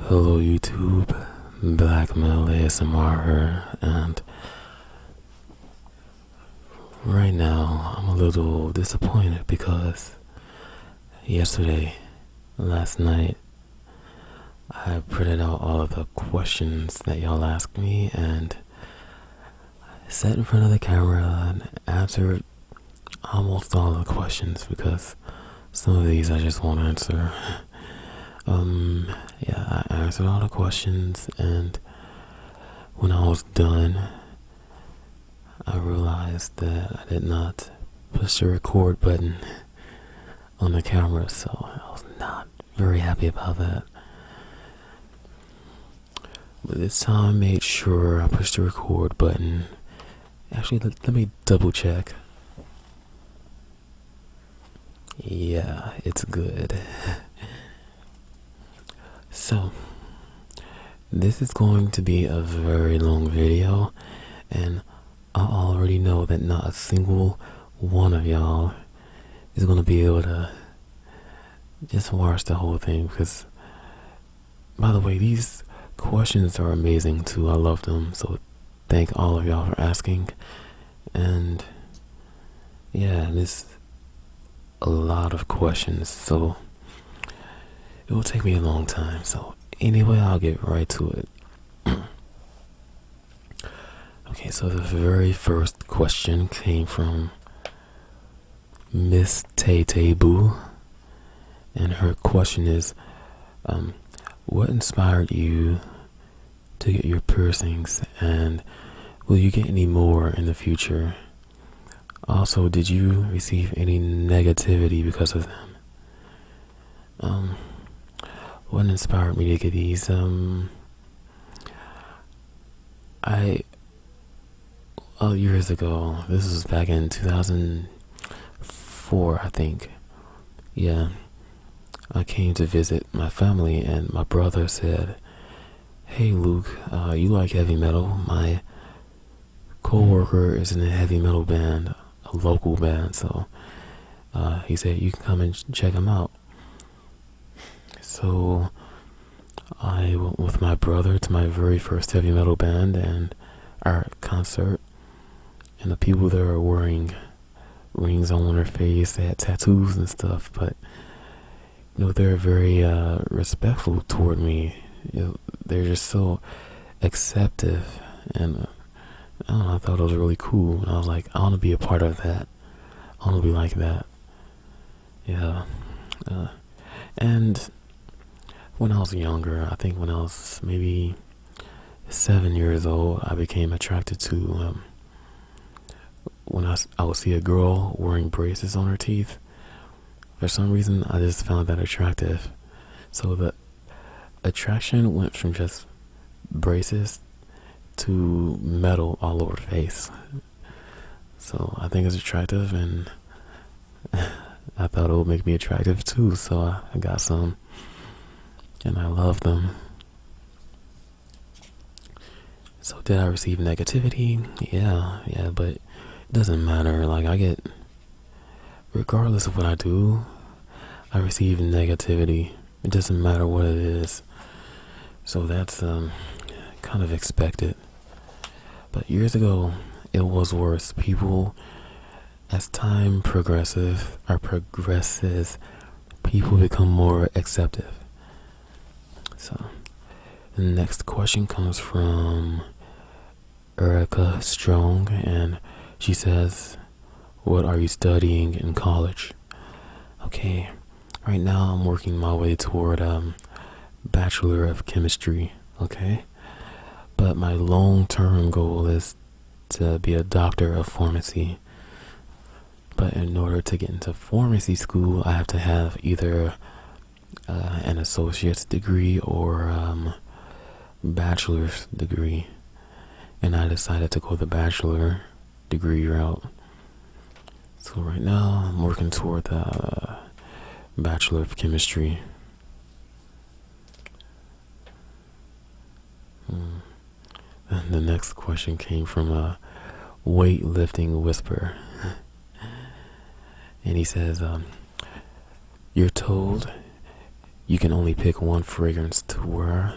Hello YouTube, BlackMaleASMR, and right now I'm a little disappointed because last night, I printed out all of the questions that y'all asked me and sat in front of the camera and answered almost all of the questions because some of these I just won't answer. I answered all the questions, and when I was done, I realized that I did not push the record button on the camera, so I was not very happy about that. But this time I made sure I pushed the record button. Actually, let me double check. Yeah, it's good. So, this is going to be a very long video, and I already know that not a single one of y'all is going to be able to just watch the whole thing, because, by the way, these questions are amazing too. I love them, so thank all of y'all for asking. And yeah, there's a lot of questions, so it will take me a long time. So anyway, I'll get right to it. Okay, so the very first question came from Miss Tay Boo, and her question is, what inspired you to get your piercings, and will you get any more in the future? Also, did you receive any negativity because of them? What inspired me to get these? Years ago, this was back in 2004, I think. Yeah, I came to visit my family, and my brother said, "Hey Luke, you like heavy metal? My co-worker is in a heavy metal band, a local band, so he said you can come and check him out." So I went with my brother to my very first heavy metal band and our concert, and the people there were wearing rings on their face. They had tattoos and stuff, but they're very respectful toward me. They're just so acceptive, and I don't know, I thought it was really cool. And I was like, I want to be a part of that. I want to be like that. Yeah. And when I was younger, I think when I was maybe 7 years old, I became attracted to when I would see a girl wearing braces on her teeth. For some reason, I just found that attractive. So the attraction went from just braces to metal all over the face. So I think it's attractive, and I thought it would make me attractive too, so I got some, and I love them. So did I receive negativity? Yeah, but it doesn't matter. Like, regardless of what I do, I receive negativity. It doesn't matter what it is. So that's kind of expected. But years ago, it was worse. People, as time progresses, people become more acceptive. So the next question comes from Erica Strong, and she says, what are you studying in college? Okay, right now I'm working my way toward Bachelor of Chemistry, okay? But my long-term goal is to be a doctor of pharmacy. But in order to get into pharmacy school, I have to have either an associate's degree or bachelor's degree. And I decided to go the bachelor degree route. So right now, I'm working toward the Bachelor of Chemistry. And the next question came from a weightlifting whisper. And he says, you're told you can only pick one fragrance to wear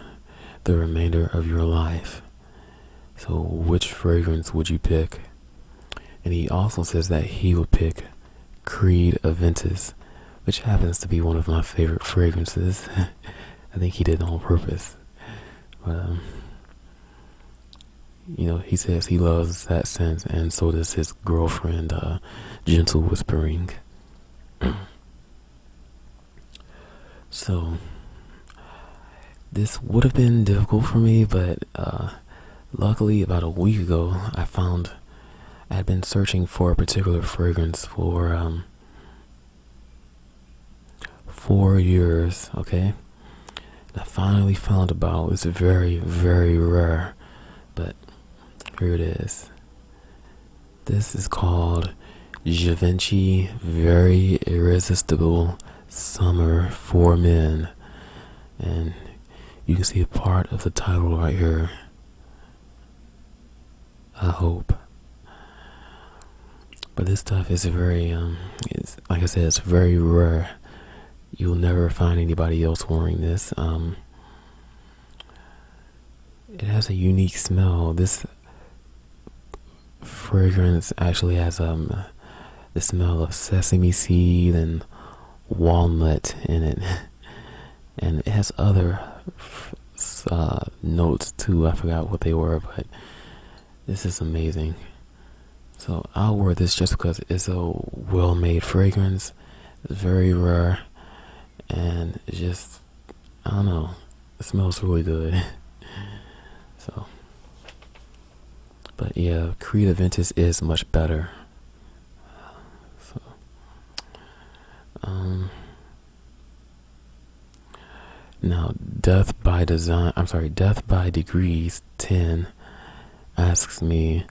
the remainder of your life. So which fragrance would you pick? And he also says that he would pick Creed Aventus, which happens to be one of my favorite fragrances. I think he did it on purpose. But, he says he loves that scent, and so does his girlfriend, Gentle Whispering. So, this would have been difficult for me, but luckily about a week ago, I had been searching for a particular fragrance for 4 years, okay? And I finally found a bottle. It's very, very rare, but here it is. This is called Givenchy Very Irresistible Summer for Men, and you can see a part of the title right here. I hope. But this stuff is very, it's, like I said, it's very rare. You'll never find anybody else wearing this. It has a unique smell. This fragrance actually has the smell of sesame seed and walnut in it, and it has other notes too. I forgot what they were, but this is amazing. So I'll wear this just because it's a well-made fragrance. It's very rare, and it's just, I don't know, it smells really good. So, but yeah, Creed Aventus is much better. So, now Death by Degrees 10 asks me,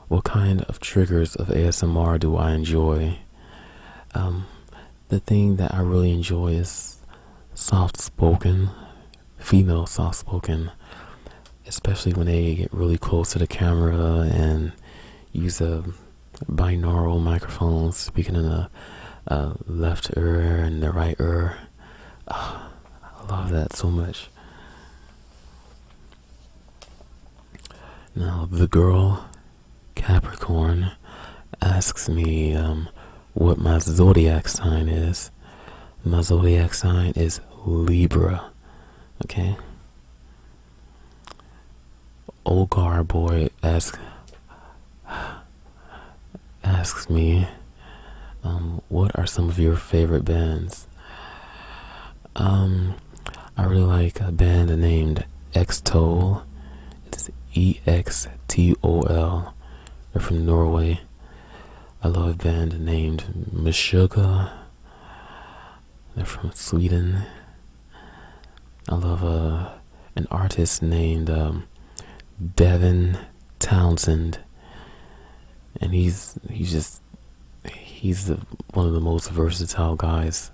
what kind of triggers of ASMR do I enjoy? The thing that I really enjoy is soft-spoken, female soft-spoken, especially when they get really close to the camera and use a binaural microphone, speaking in the left ear and the right ear. I love that so much. Now, the girl Capricorn asks me what my zodiac sign is. My zodiac sign is Libra. Okay. Ogar Boy asks me, what are some of your favorite bands? I really like a band named Extol. It's EXTOL. They're from Norway. I love a band named Meshuggah. They're from Sweden. I love an artist named Devin Townsend, and he's one of the most versatile guys.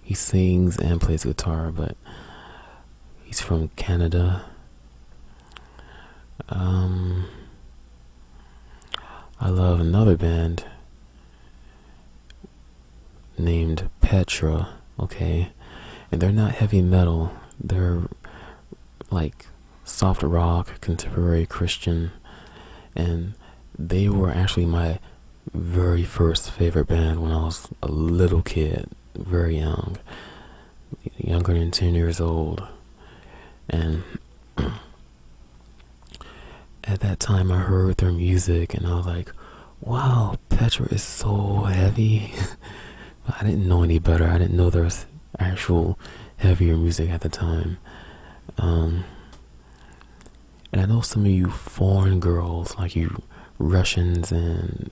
He sings and plays guitar, but he's from Canada. I love another band named Petra, okay? And they're not heavy metal. They're like soft rock, contemporary Christian. And they were actually my very first favorite band when I was a little kid, very young, younger than 10 years old. And at that time I heard their music and I was like, wow, Petra is so heavy. But I didn't know any better. I didn't know there was actual heavier music at the time. And I know some of you foreign girls, like you Russians and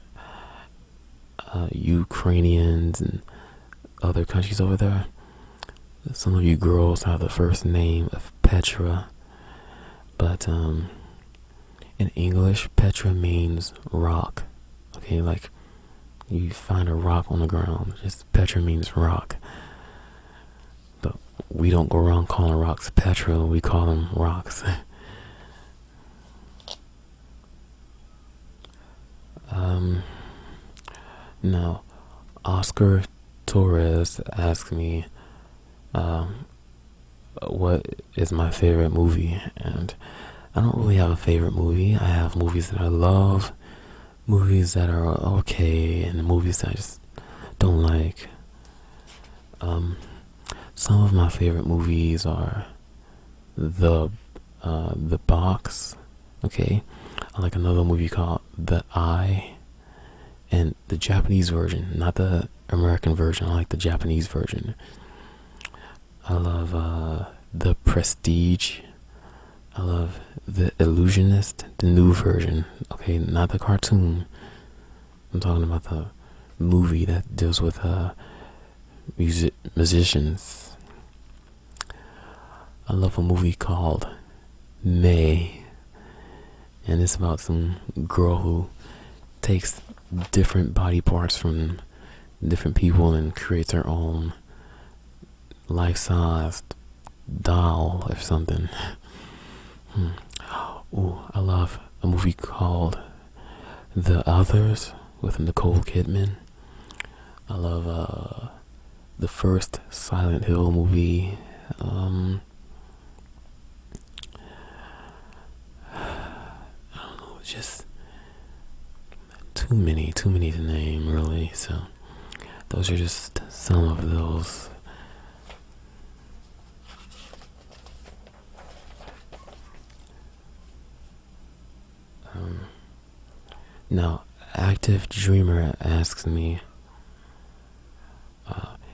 Ukrainians and other countries over there, some of you girls have the first name of Petra. But in English, Petra means rock. Okay, like you find a rock on the ground, just Petra means rock. But we don't go around calling rocks Petra, we call them rocks. Now, Oscar Torres asked me, what is my favorite movie, and I don't really have a favorite movie. I have movies that I love, movies that are okay, and movies that I just don't like. Some of my favorite movies are The Box. Okay, I like another movie called The Eye, and the Japanese version, not the American version. I like the Japanese version. I love The Prestige. I love The Illusionist, the new version. Okay, not the cartoon. I'm talking about the movie that deals with musicians. I love a movie called May, and it's about some girl who takes different body parts from different people and creates her own life-sized doll or something. Ooh, I love a movie called The Others with Nicole Kidman. I love the first Silent Hill movie. I don't know, just too many to name, really. So those are just some of those. Now, Active Dreamer asks me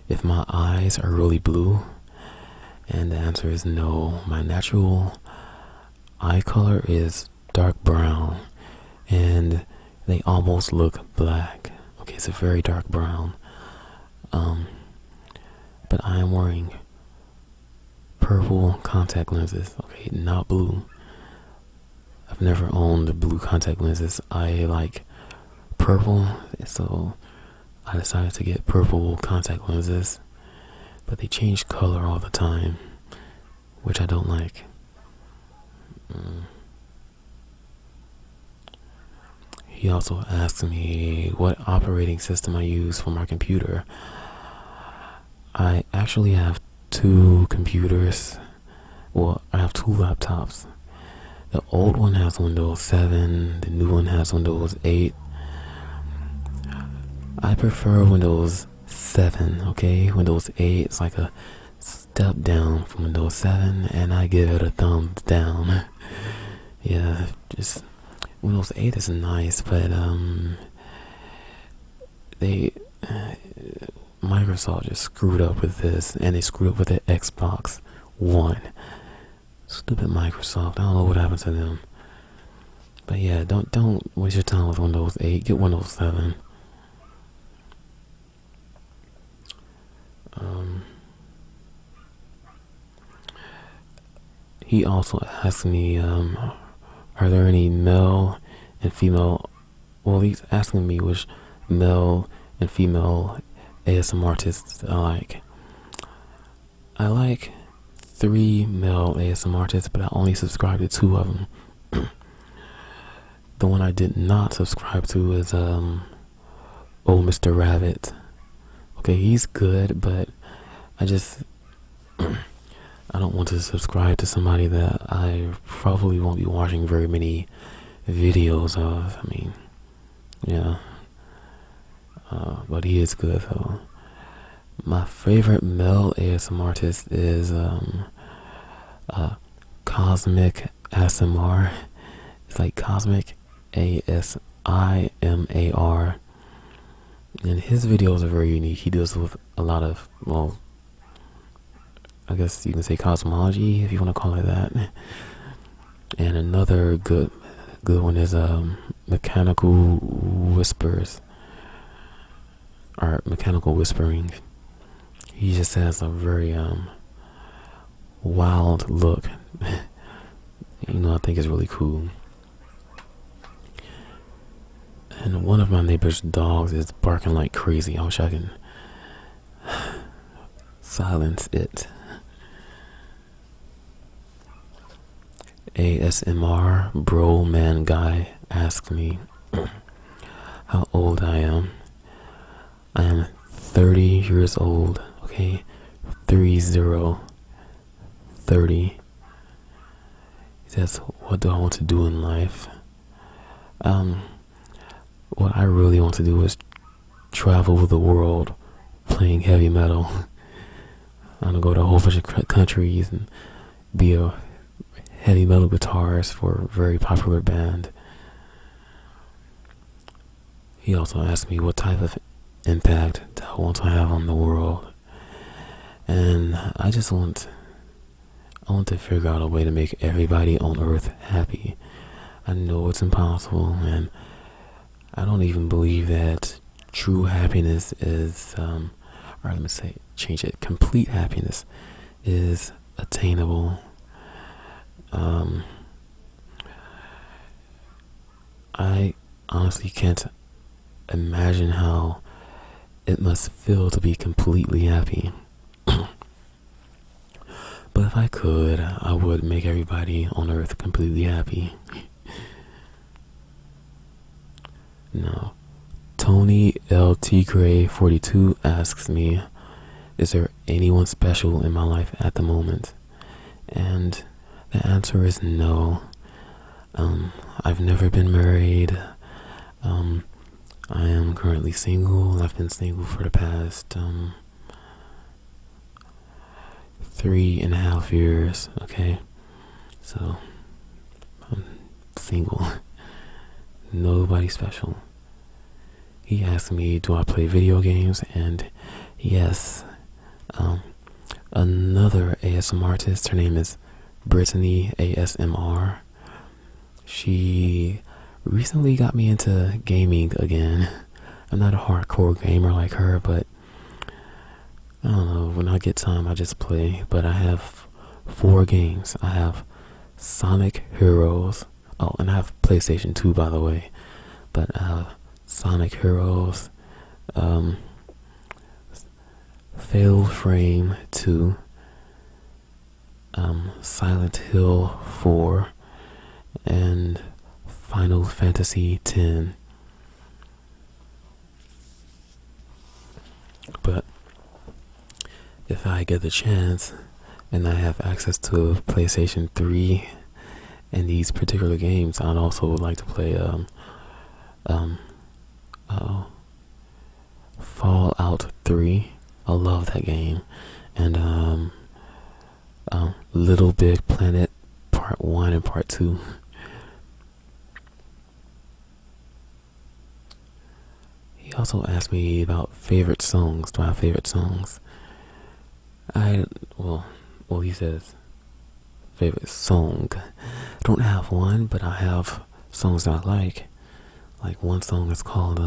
if my eyes are really blue, and the answer is no. My natural eye color is dark brown, and they almost look black. Okay, it's a very dark brown. But I am wearing purple contact lenses. Okay, not blue. I've never owned blue contact lenses. I like purple, so I decided to get purple contact lenses, but they change color all the time, which I don't like. He also asked me what operating system I use for my computer. I actually have 2 computers. Well, I have 2 laptops. The old one has Windows 7, the new one has Windows 8. I prefer Windows 7, okay? Windows 8 is like a step down from Windows 7, and I give it a thumbs down. Yeah, just Windows 8 is nice, but Microsoft just screwed up with this, and they screwed up with the Xbox One. Stupid Microsoft. I don't know what happened to them. But yeah, don't waste your time with Windows 8. Get Windows 7. He also asked me, are there any male and female, well, he's asking me which male and female ASMR artists I like. I like 3 male ASMR artists, but I only subscribe to 2 of them. The one I did not subscribe to is Mr. Rabbit. Okay, he's good, but I just I don't want to subscribe to somebody that I probably won't be watching very many videos of. I mean, yeah. But he is good though. My favorite male ASMR artist is Cosmic ASMR. It's like Cosmic ASIMAR. And his videos are very unique. He deals with a lot of, well, I guess you can say cosmology, if you want to call it that. And another good one is Mechanical Whispers, or Mechanical Whispering. He just has a very wild look. I think it's really cool. And one of my neighbor's dogs is barking like crazy. I wish I can silence it. ASMR Bro Man Guy asked me how old I am. I am 30 years old. Okay, 30. 30. He says, what do I want to do in life? What I really want to do is travel the world playing heavy metal. I'm gonna go to a whole bunch of countries and be a heavy metal guitarist for a very popular band. He also asked me what type of impact I want to have on the world. And I want to figure out a way to make everybody on Earth happy. I know it's impossible, and I don't even believe that true happiness is, or let me say, change it, complete happiness is attainable. I honestly can't imagine how it must feel to be completely happy. But if I could, I would make everybody on Earth completely happy. No. Tony LT Gray 42 asks me, is there anyone special in my life at the moment? And the answer is no. I've never been married. I am currently single. I've been single for the past 3.5 years. Okay, so I'm single. Nobody special. He asked me, do I play video games? And yes, another ASMR artist, her name is Brittany ASMR. She recently got me into gaming again. I'm not a hardcore gamer like her, but I don't know, when I get time I just play. But I have 4 games. I have Sonic Heroes. Oh, and I have PlayStation 2, by the way. But I have Sonic Heroes, Fatal Frame 2, Silent Hill 4, and Final Fantasy 10. But if I get the chance and I have access to PlayStation 3 and these particular games, I'd also would like to play Fallout 3. I love that game. And Little Big Planet Part 1 and Part 2. He also asked me about favorite songs. Do I have favorite songs? He says favorite song. I don't have one, but I have songs that I like. Like one song is called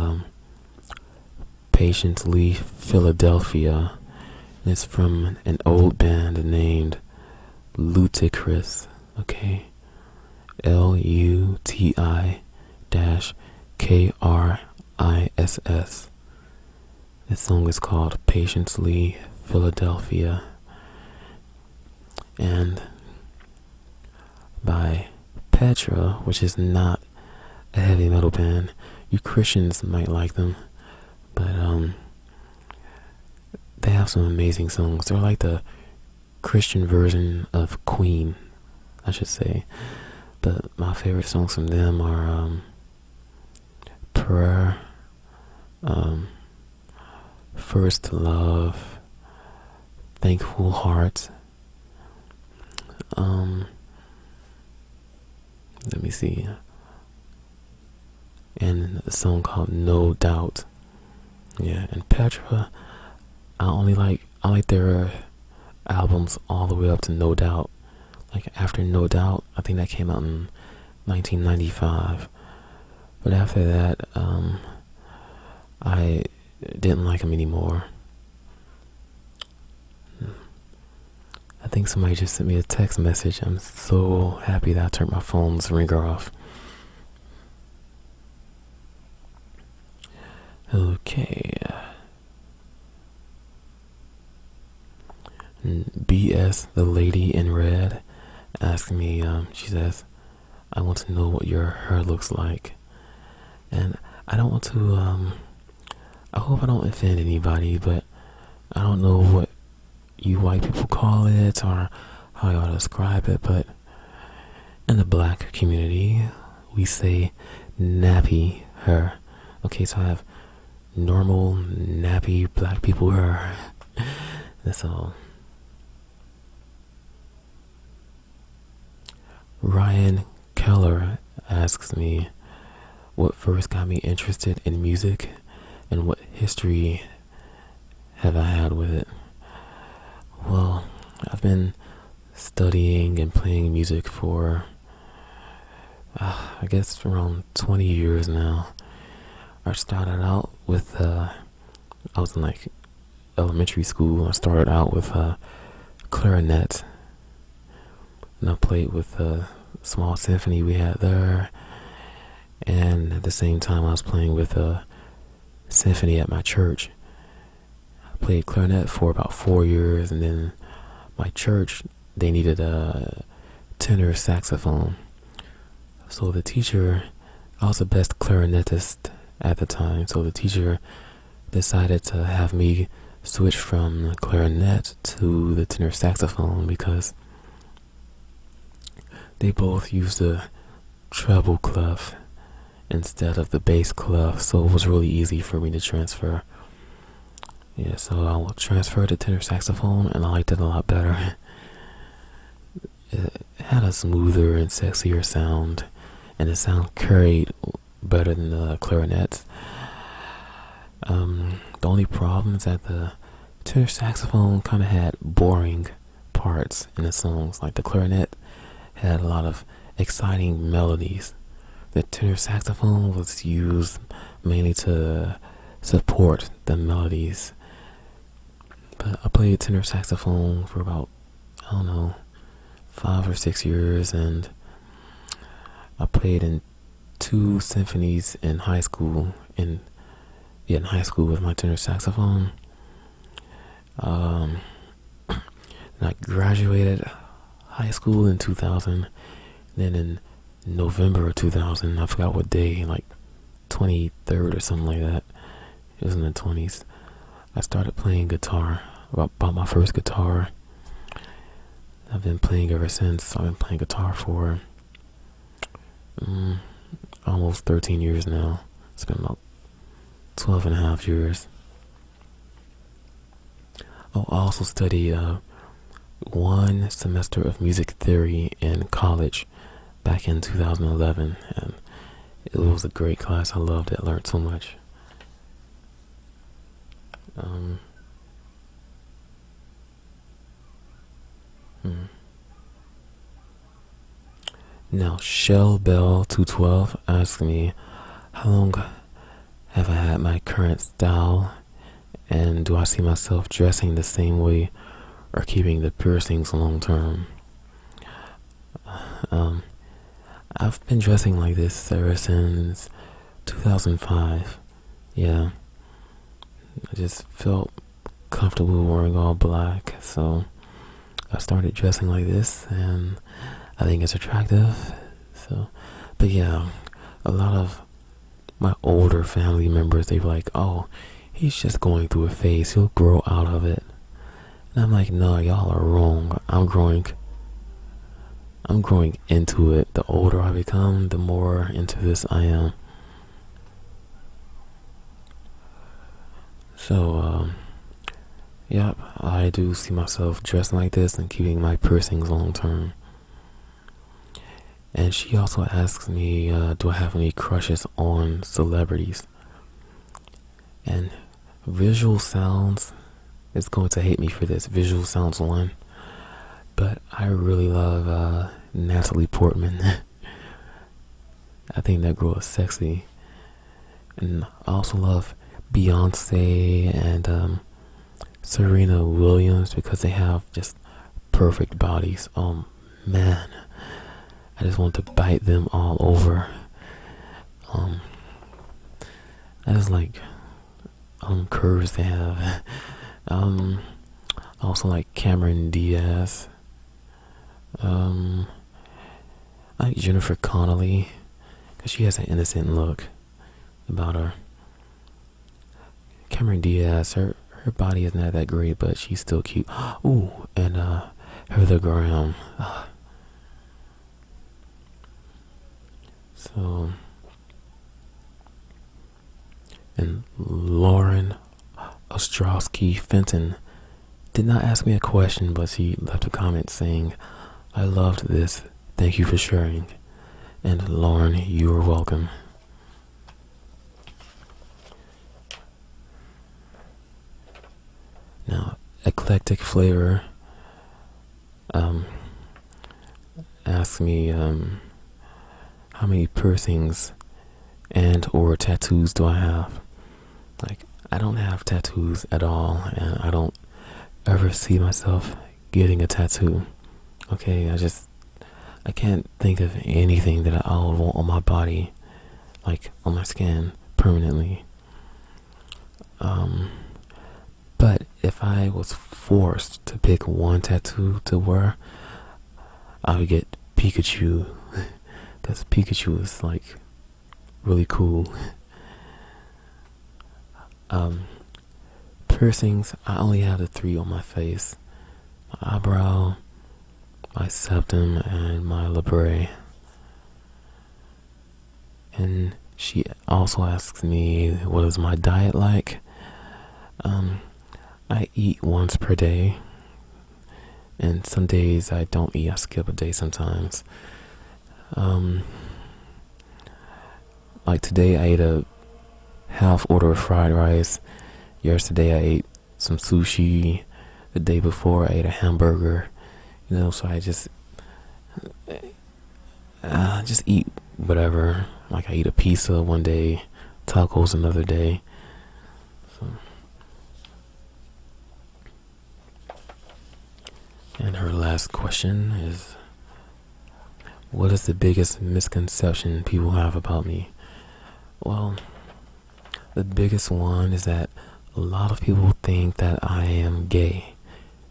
Patiently Philadelphia. And it's from an old band named Ludacris. Okay, LUTI-KRISS. This song is called Patiently Philadelphia. And by Petra, which is not a heavy metal band. You Christians might like them, but they have some amazing songs. They're like the Christian version of Queen, I should say. But my favorite songs from them are Prayer, First Love, Thankful Heart. Let me see. And a song called No Doubt. Yeah, and Petra, I like their albums all the way up to No Doubt. Like after No Doubt, I think that came out in 1995. But after that, I didn't like them anymore. I think somebody just sent me a text message. I'm so happy that I turned my phone's ringer off. Okay. BS, the lady in red, asked me, she says, I want to know what your hair looks like. And I don't want to, I hope I don't offend anybody, but I don't know what you white people call it or how y'all describe it, but in the black community, we say nappy her. Okay, so I have normal, nappy black people her. That's all. Ryan Keller asks me what first got me interested in music and what history have I had with it. Well, I've been studying and playing music for I guess around 20 years now. I started out with I was in like elementary school. I started out with clarinet, and I played with a small symphony we had there, and at the same time I was playing with a symphony at my church. I played clarinet for about 4 years, and then my church, they needed a tenor saxophone. So the teacher, I was the best clarinetist at the time, so the teacher decided to have me switch from clarinet to the tenor saxophone because they both used the treble clef instead of the bass clef, so it was really easy for me to transfer. Yeah, so I transferred to tenor saxophone, and I liked it a lot better. It had a smoother and sexier sound, and the sound carried better than the clarinets. The only problem is that the tenor saxophone kind of had boring parts in the songs. Like the clarinet had a lot of exciting melodies. The tenor saxophone was used mainly to support the melodies. But I played tenor saxophone for about, 5 or 6 years, and I played in 2 symphonies in high school. In high school with my tenor saxophone. And I graduated high school in 2000. Then in November of 2000, I forgot what day, like 23rd or something like that. It was in the 20s. I started playing guitar. Bought my first guitar. I've been playing ever since. I've been playing guitar for almost 13 years now. It's been about 12 and a half years. Oh, I also studied 1 semester of music theory in college back in 2011, and it was a great class. I loved it. I learned so much. Now, Shell Bell 212 asked me, how long have I had my current style, and do I see myself dressing the same way or keeping the piercings long term? I've been dressing like this ever since 2005. Yeah, I just felt comfortable wearing all black, so I started dressing like this, and I think it's attractive. So, but yeah, a lot of my older family members, they were like, oh, he's just going through a phase, he'll grow out of it. And I'm like, no, y'all are wrong. I'm growing into it. The older I become, the more into this I am. So, yep, I do see myself dressing like this and keeping my piercings long term. And she also asks me, do I have any crushes on celebrities? And Visual Sounds is going to hate me for this. Visual Sounds 1. But I really love Natalie Portman. I think that girl is sexy. And I also love Beyonce and Serena Williams because they have just perfect bodies. Oh man, I just want to bite them all over. I just like curves they have. I also like Cameron Diaz. I like Jennifer Connelly because she has an innocent look about her. Cameron Diaz, her body is not that great, but she's still cute. Ooh, and the gram. So, and Lauren Ostrowski Fenton did not ask me a question, but she left a comment saying, "I loved this. Thank you for sharing." And Lauren, you are welcome. Now, Eclectic Flavor asked me how many piercings and or tattoos do I have. Like, I don't have tattoos at all, and I don't ever see myself getting a tattoo. Okay, I can't think of anything that I would want on my body, like on my skin, permanently. But if I was forced to pick one tattoo to wear, I would get Pikachu, because Pikachu is like really cool. Piercings, I only have the 3 on my face: my eyebrow, my septum, and my labret. And she also asks me, what is my diet like? I eat once per day, and some days I don't eat. I skip a day sometimes. Like today I ate a half order of fried rice. Yesterday I ate some sushi. The day before I ate a hamburger. So I just eat whatever. Like I eat a pizza one day, tacos another day. So. And her last question is, what is the biggest misconception people have about me? Well, the biggest one is that a lot of people think that I am gay.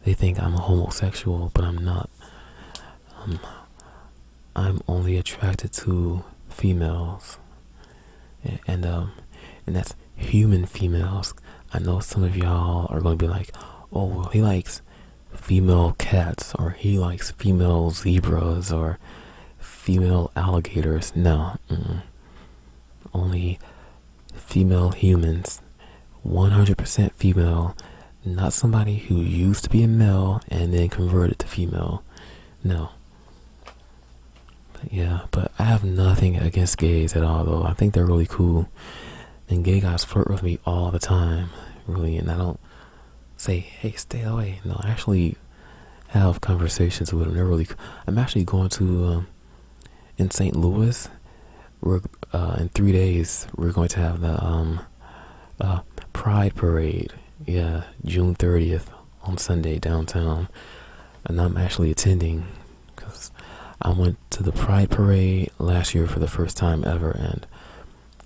They think I'm a homosexual, but I'm not. I'm only attracted to females, and that's human females. I know some of y'all are going to be like, "Oh, well, he likes female cats, or he likes female zebras, or female alligators." No, only female humans, 100% female. Not somebody who used to be a male and then converted to female. No. But I have nothing against gays at all, though. I think they're really cool. And gay guys flirt with me all the time, really. And I don't say, "Hey, stay away." No, I actually have conversations with them. They're really cool. I'm actually going to, in St. Louis, we're in 3 days, we're going to have the Pride Parade. Yeah, June 30th on Sunday downtown, and I'm actually attending because I went to the Pride Parade last year for the first time ever, and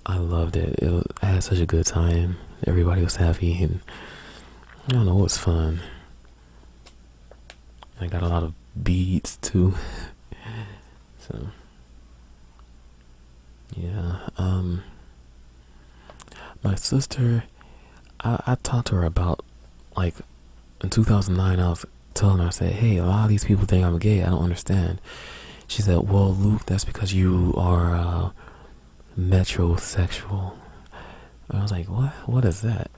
I loved it. I had such a good time. Everybody was happy, and I don't know, it was fun. I got a lot of beads too. So yeah, my sister, I talked to her about, like, in 2009, I was telling her, I said, "Hey, a lot of these people think I'm gay. I don't understand." She said, "Well, Luke, that's because you are metrosexual." I was like, "What? What is that?"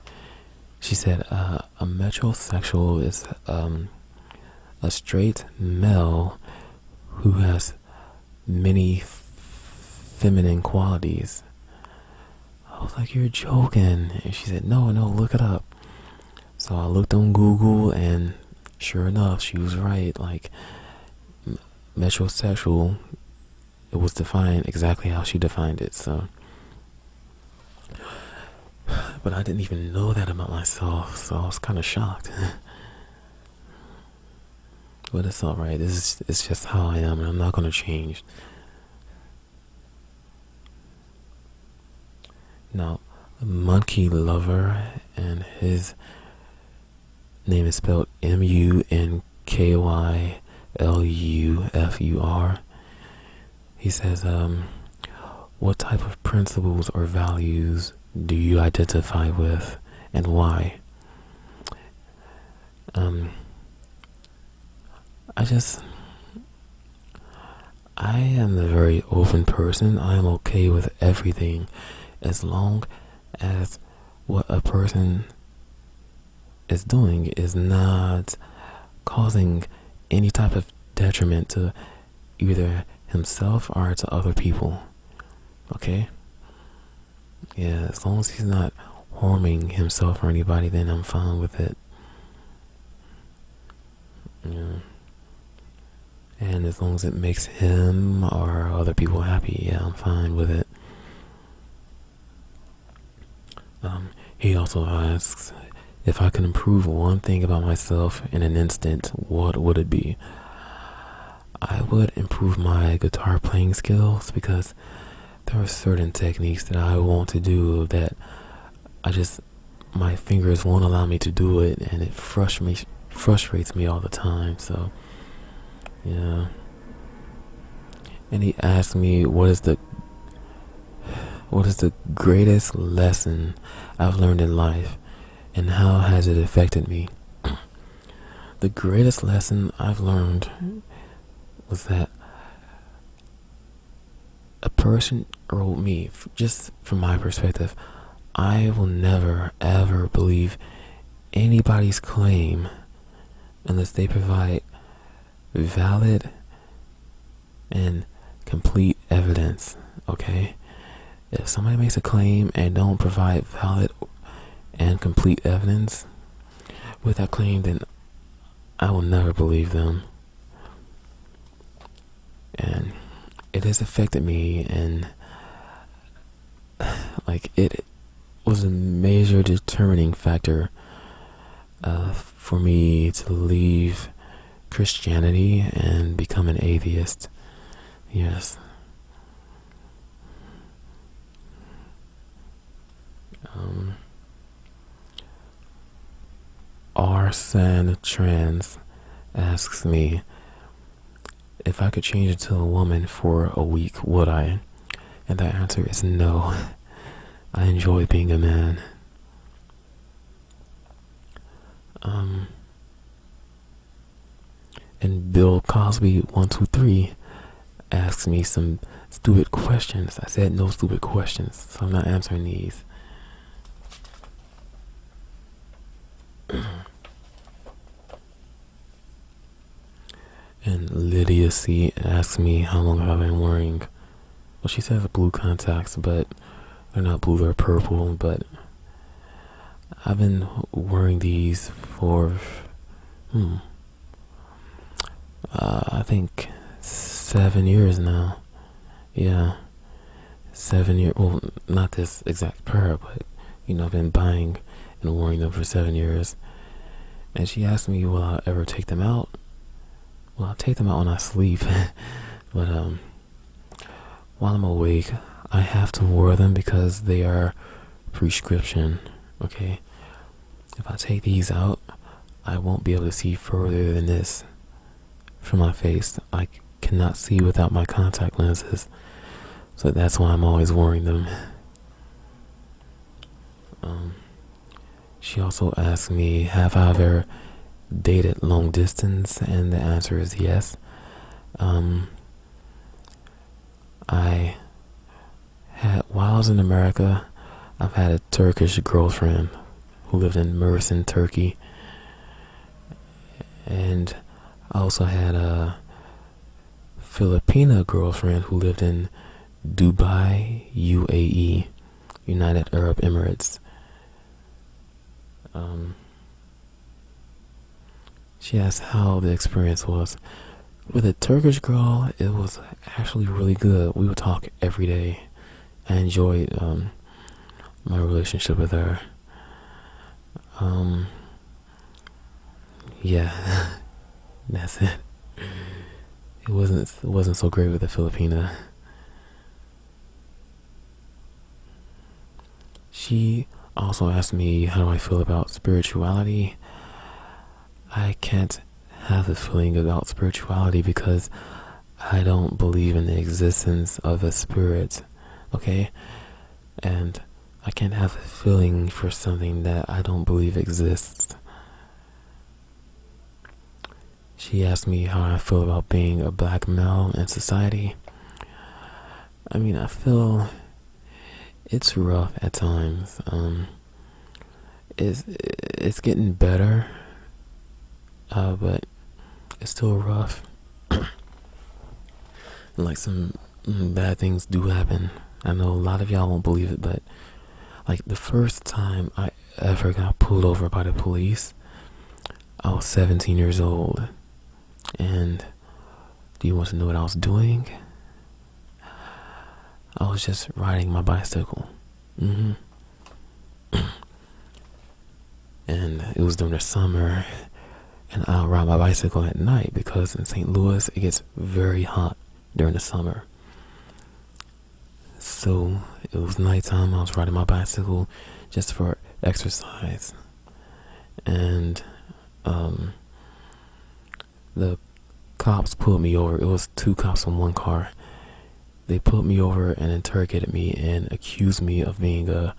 She said, "A metrosexual is a straight male who has many feminine qualities." I was like, "You're joking." And she said, No, look it up." So I looked on Google, and sure enough, she was right. Like, metrosexual, it was defined exactly how she defined it. So, but I didn't even know that about myself, so I was kind of shocked. But it's alright. It's just how I am, and I'm not going to change. Now, Monkey Lover, and his name is spelled MUNKYLUFUR. He says, what type of principles or values do you identify with, and why? I am a very open person. I am okay with everything as long as what a person is doing is not causing any type of detriment to either himself or to other people. Okay? Yeah, as long as he's not harming himself or anybody, then I'm fine with it. Yeah. And as long as it makes him or other people happy, yeah, I'm fine with it. He also asks, if I could improve one thing about myself in an instant, what would it be? I would improve my guitar playing skills, because there are certain techniques that I want to do that my fingers won't allow me to do it, and it frustrates me all the time. So yeah. And he asked me, what is the greatest lesson I've learned in life, and how has it affected me? The greatest lesson I've learned was that a person, or me, just from my perspective, I will never ever believe anybody's claim unless they provide valid and complete evidence. Okay? If somebody makes a claim and don't provide valid and complete evidence with that claim, then I will never believe them. And it has affected me, and it was a major determining factor for me to leave Christianity and become an atheist. Yes. Arsan Trans asks me, if I could change into a woman for a week, would I? And the answer is no. I enjoy being a man. And Bill Cosby 123 asks me some stupid questions. I said no stupid questions, so I'm not answering these. And Lydia C asks me how long have I been wearing, well, she says blue contacts, but they're not blue, they're purple. But I've been wearing these for I think 7 years now. Yeah, 7 years. Well, not this exact pair, but I've been buying and wearing them for 7 years. And she asked me, will I ever take them out? Well, I take them out when I sleep. But while I'm awake, I have to wear them because they are prescription. Okay? If I take these out, I won't be able to see further than this from my face. I cannot see without my contact lenses. So that's why I'm always wearing them. She also asked me, have I ever dated long distance? And the answer is yes. While I was in America, I've had a Turkish girlfriend who lived in Mersin, Turkey. And I also had a Filipina girlfriend who lived in Dubai, UAE, United Arab Emirates. She asked how the experience was. With a Turkish girl, it was actually really good. We would talk every day. I enjoyed my relationship with her. Yeah, that's it. It wasn't so great with the Filipina. She also asked me, how do I feel about spirituality? I can't have a feeling about spirituality because I don't believe in the existence of a spirit. Okay? And I can't have a feeling for something that I don't believe exists. She asked me how I feel about being a black male in society. I mean, I feel it's rough at times. It's getting better, but it's still rough. Like, some bad things do happen. I know a lot of y'all won't believe it, but like, the first time I ever got pulled over by the police, I was 17 years old. And do you want to know what I was doing? I was just riding my bicycle. And it was during the summer, and I'll ride my bicycle at night because in St. Louis it gets very hot during the summer. So it was nighttime. I was riding my bicycle just for exercise, and the cops pulled me over. It was 2 cops in 1 car. They pulled me over and interrogated me and accused me of being a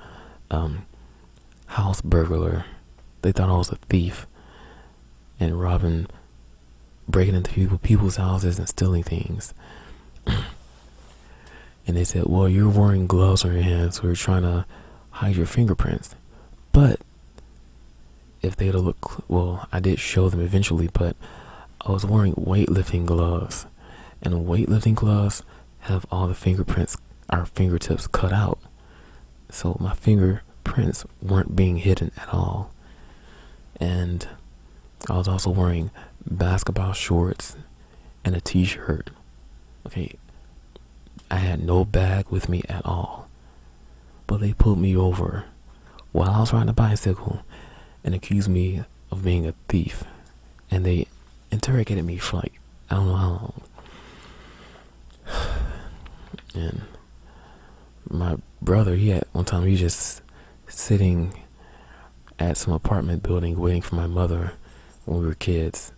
house burglar. They thought I was a thief and breaking into people's houses and stealing things. And they said, well, you're wearing gloves on your hands, so we're trying to hide your fingerprints. But if they'd have looked, well, I did show them eventually, but I was wearing weightlifting gloves, and weightlifting gloves have all the fingerprints, our fingertips, cut out. So my fingerprints weren't being hidden at all. And I was also wearing basketball shorts and a t-shirt. Okay, I had no bag with me at all. But they pulled me over while I was riding a bicycle and accused me of being a thief. And they interrogated me for like, I don't know how long. And my brother, one time he was just sitting at some apartment building waiting for my mother when we were kids.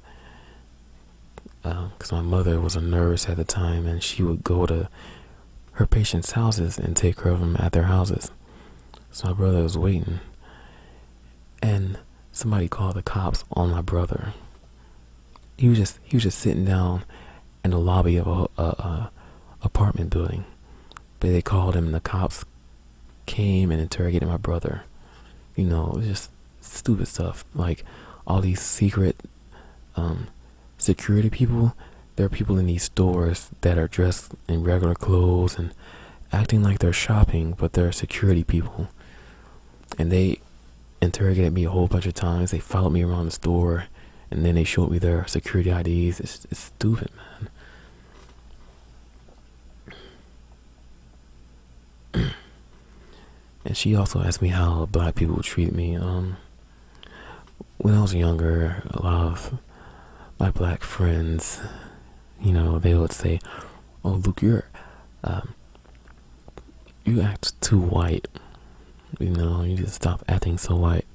Because my mother was a nurse at the time, and she would go to her patients' houses and take care of them at their houses. So my brother was waiting, and somebody called the cops on my brother. He was just sitting down in the lobby of a apartment building, but they called him, and the cops came and interrogated my brother. You know, it was just stupid stuff. Like, all these secret security people. There are people in these stores that are dressed in regular clothes and acting like they're shopping, but they're security people. And they interrogated me a whole bunch of times. They followed me around the store, and then they showed me their security IDs. It's stupid, man. And she also asked me how black people treat me. When I was younger, a lot of my black friends, you know, they would say, "Oh, Luke, you act too white. You know, you just stop acting so white."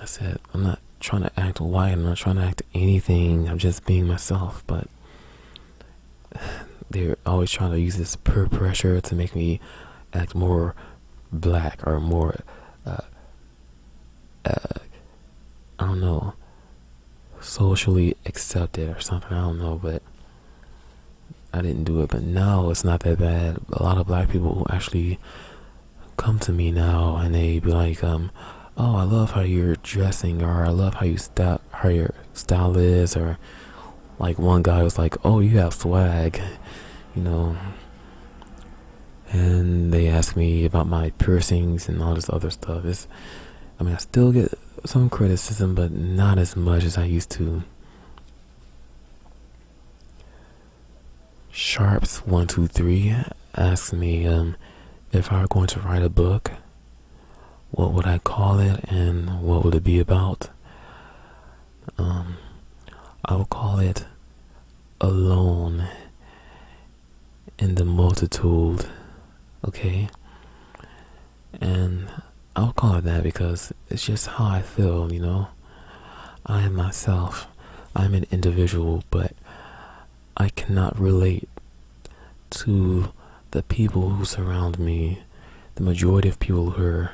I said, I'm not trying to act white. I'm not trying to act anything. I'm just being myself. But they're always trying to use this peer pressure to make me act more black or more, I don't know, socially accepted or something. I don't know, but I didn't do it. But now it's not that bad. A lot of black people actually come to me now, and they be like, "Oh, I love how you're dressing," or "I love how your style is," or like one guy was like, "Oh, you have swag," you know. And they ask me about my piercings and all this other stuff. I still get some criticism, but not as much as I used to. Sharps123 asked me if I were going to write a book, what would I call it and what would it be about? I would call it Alone in the Multitude, okay? And I would call it that because it's just how I feel, you know? I am myself. I'm an individual, but I cannot relate to the people who surround me, the majority of people who are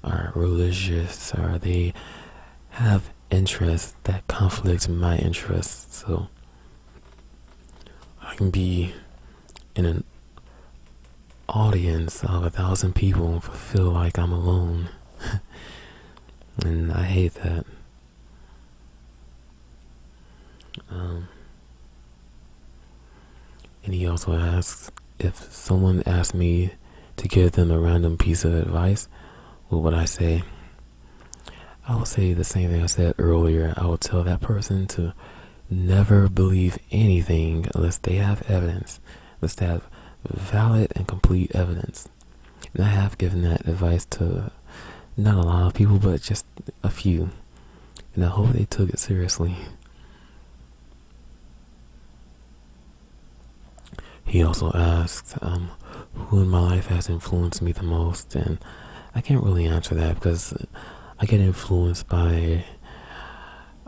are religious, or they have interests that conflict my interests. So I can be in an audience of 1,000 people and feel like I'm alone. And I hate that. And he also asks, if someone asked me to give them a random piece of advice, what would I say? I would say the same thing I said earlier. I would tell that person to never believe anything unless they have evidence. Unless they have valid and complete evidence. And I have given that advice to not a lot of people, but just a few. And I hope they took it seriously. He also asked, who in my life has influenced me the most? And I can't really answer that because I get influenced by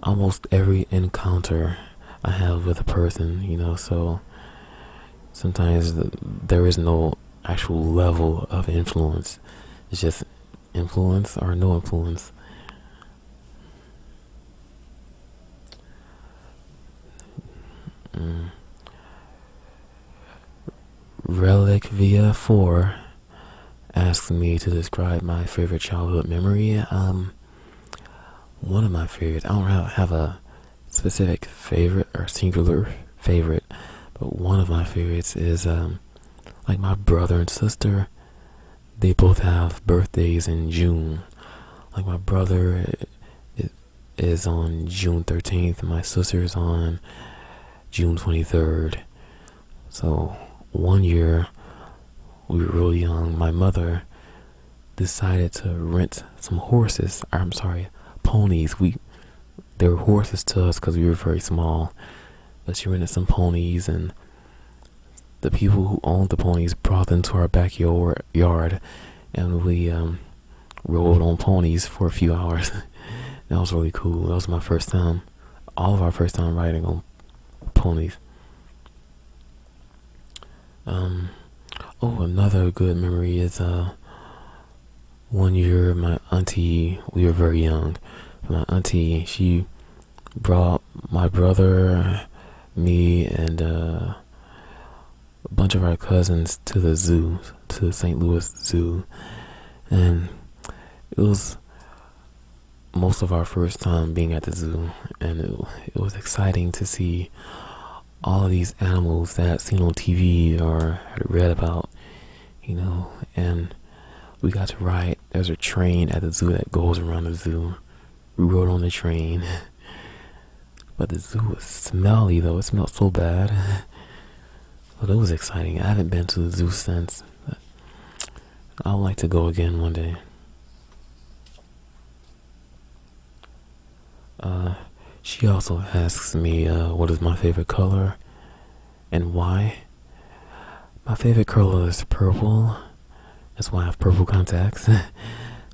almost every encounter I have with a person, so sometimes there is no actual level of influence. It's just influence or no influence. Relic Via 4 asks me to describe my favorite childhood memory. One of my favorites, I don't have a specific favorite or singular favorite, but one of my favorites is like my brother and sister. They both have birthdays in June. Like my brother is on June 13th, and my sister is on June 23rd. So one year, we were really young, my mother decided to rent some ponies. They were horses to us because we were very small, but she rented some ponies, and the people who owned the ponies brought them to our backyard, and we rode on ponies for a few hours. That was really cool. That was my first time, all of our first time riding on ponies. Another good memory is one year my auntie, we were very young, my auntie, she brought my brother, me, and a bunch of our cousins to the zoo, to the St. Louis Zoo, and it was most of our first time being at the zoo, and it was exciting to see all of these animals that I'd seen on TV or had read about, and we got to ride. There's a train at the zoo that goes around the zoo. We rode on the train, but the zoo was smelly though. It smelled so bad, but it was exciting. I haven't been to the zoo since, but I'd like to go again one day. She also asks me what is my favorite color and why. My favorite color is purple. That's why I have purple contacts.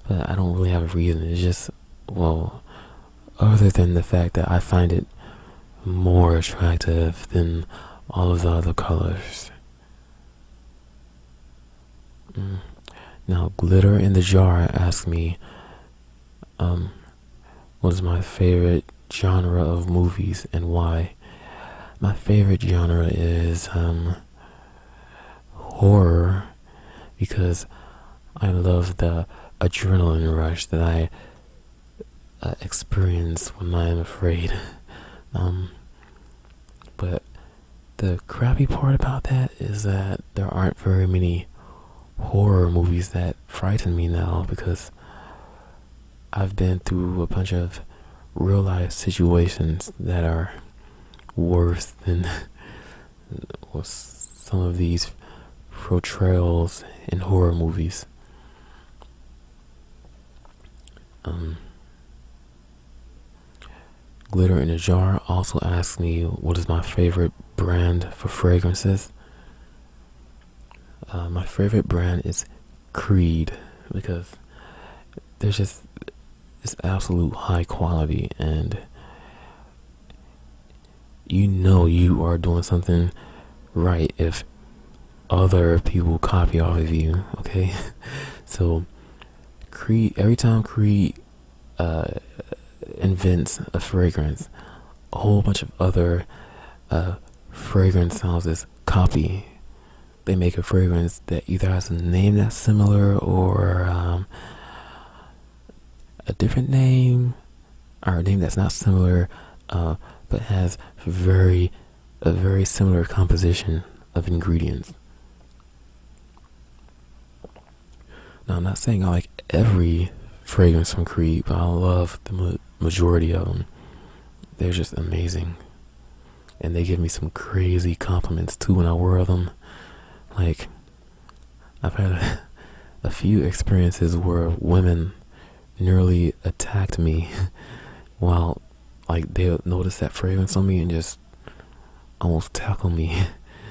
But I don't really have a reason. It's just, other than the fact that I find it more attractive than all of the other colors. Now, Glitter in the Jar asks me, what is my favorite genre of movies and why? My favorite genre is horror, because I love the adrenaline rush that I experience when I am afraid. But the crappy part about that is that there aren't very many horror movies that frighten me now, because I've been through a bunch of real life situations that are worse than some of these portrayals in horror movies. Glitter in a Jar also asks me what is my favorite brand for fragrances. My favorite brand is Creed, because there's just it's absolute high quality, and you are doing something right if other people copy off of you, okay? So every time Creed invents a fragrance, a whole bunch of other fragrance houses copy. They make a fragrance that either has a name that's similar or a different name, or a name that's not similar, but has a very similar composition of ingredients. Now, I'm not saying I like every fragrance from Creed, but I love the majority of them. They're just amazing. And they give me some crazy compliments too when I wear them. Like, I've had a few experiences where women nearly attacked me while, like, they'll notice that fragrance on me and just almost tackle me.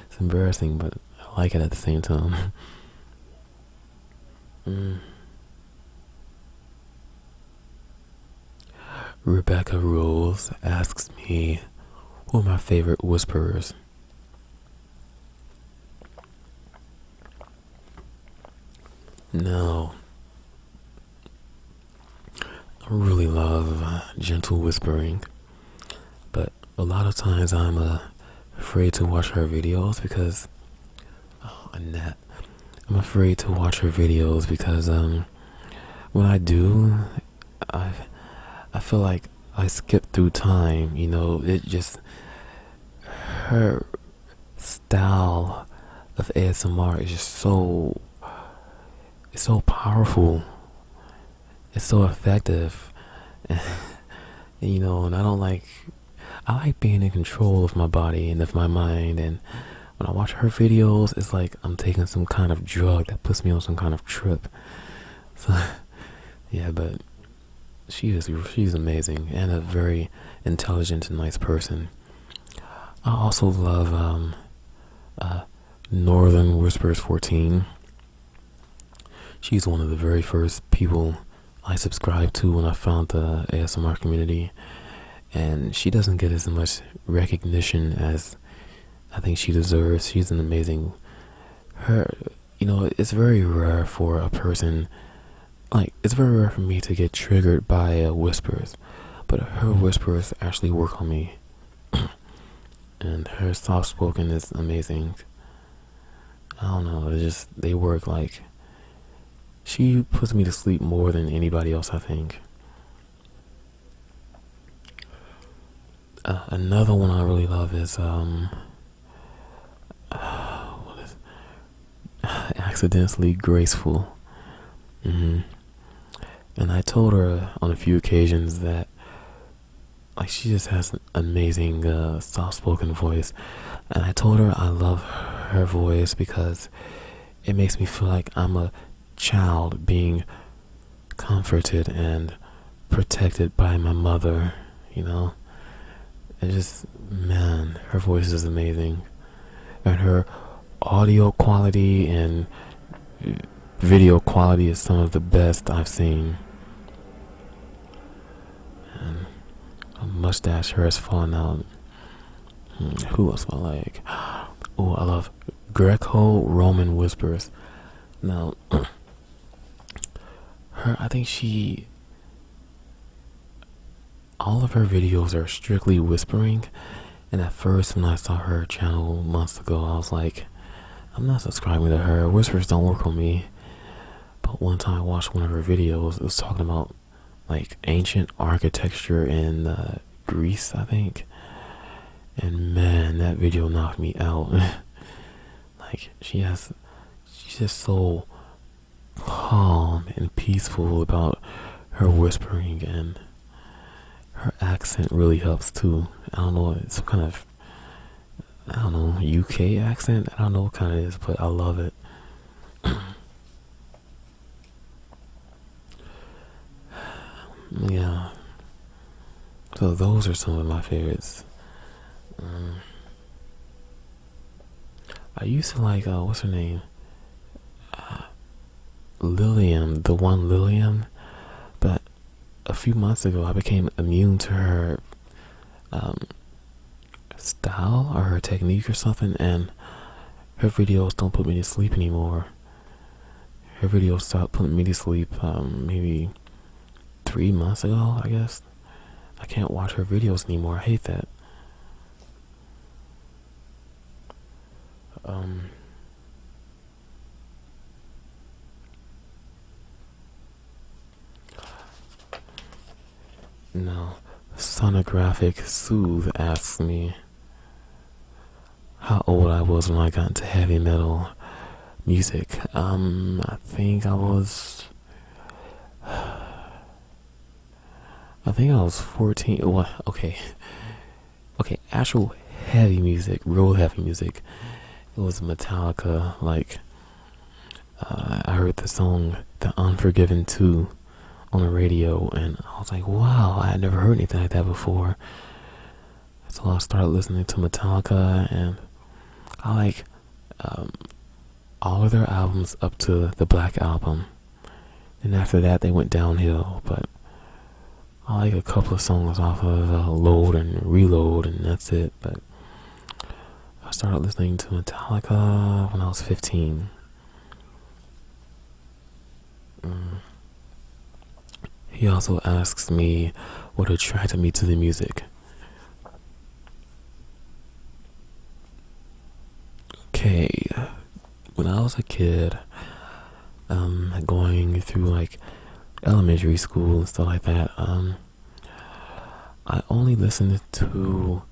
It's embarrassing, but I like it at the same time. Rebecca Rose asks me, who are my favorite whisperers? Now, I really love gentle whispering, but a lot of times I'm afraid to watch her videos because I'm afraid to watch her videos because when I do, I feel like I skip through time. You know, her style of ASMR is just so powerful. It's so effective. And, you know, and I like being in control of my body and of my mind. And when I watch her videos, it's like I'm taking some kind of drug that puts me on some kind of trip. So, yeah, but she's amazing and a very intelligent and nice person. I also love Northern Whispers 14. She's one of the very first people I subscribed to when I found the ASMR community, and she doesn't get as much recognition as I think she deserves. She's an amazing. It's very rare for a person. Like, it's very rare for me to get triggered by whispers, but her whispers actually work on me. And her soft spoken is amazing. I don't know, they work. Like, she puts me to sleep more than anybody else, I think. Another one I really love is Accidentally Graceful. And I told her on a few occasions that, like, she just has an amazing soft-spoken voice, and I told her I love her voice because it makes me feel like I'm a child being comforted and protected by my mother, you know. And just, man, her voice is amazing, and her audio quality and video quality is some of the best I've seen. And my mustache hair has fallen out. Who else I like? Oh, I love Greco-Roman Whispers. Now, I think all of her videos are strictly whispering. And at first, when I saw her channel months ago, I was like, I'm not subscribing to her. Whispers don't work on me. But one time I watched one of her videos. It was talking about, like, ancient architecture in Greece, I think. And man, that video knocked me out. Like, she's just so calm and peaceful about her whispering, and her accent really helps too. I don't know, it's some kind of, UK accent. I don't know what kind it is, but I love it. Yeah. So those are some of my favorites. I used to like, what's her name? Lilium, the one Lilium. But a few months ago, I became immune to her style or her technique or something, and her videos don't put me to sleep anymore. her video stopped putting me to sleep maybe 3 months ago, I guess. I can't watch her videos anymore. I hate that. Now, Sonographic Soothe asks me how old I was when I got into heavy metal music. I think I was 14. Well, okay, actual heavy music, real heavy music. It was Metallica. Like, I heard the song "The Unforgiven 2" on the radio, and I was like, wow, I had never heard anything like that before. So I started listening to Metallica, and I like all of their albums up to the Black Album. And after that, they went downhill. But I like a couple of songs off of Load and Reload, and that's it. But I started listening to Metallica when I was 15. He also asks me what attracted me to the music. Okay, when I was a kid, going through like elementary school and stuff like that, I only listened to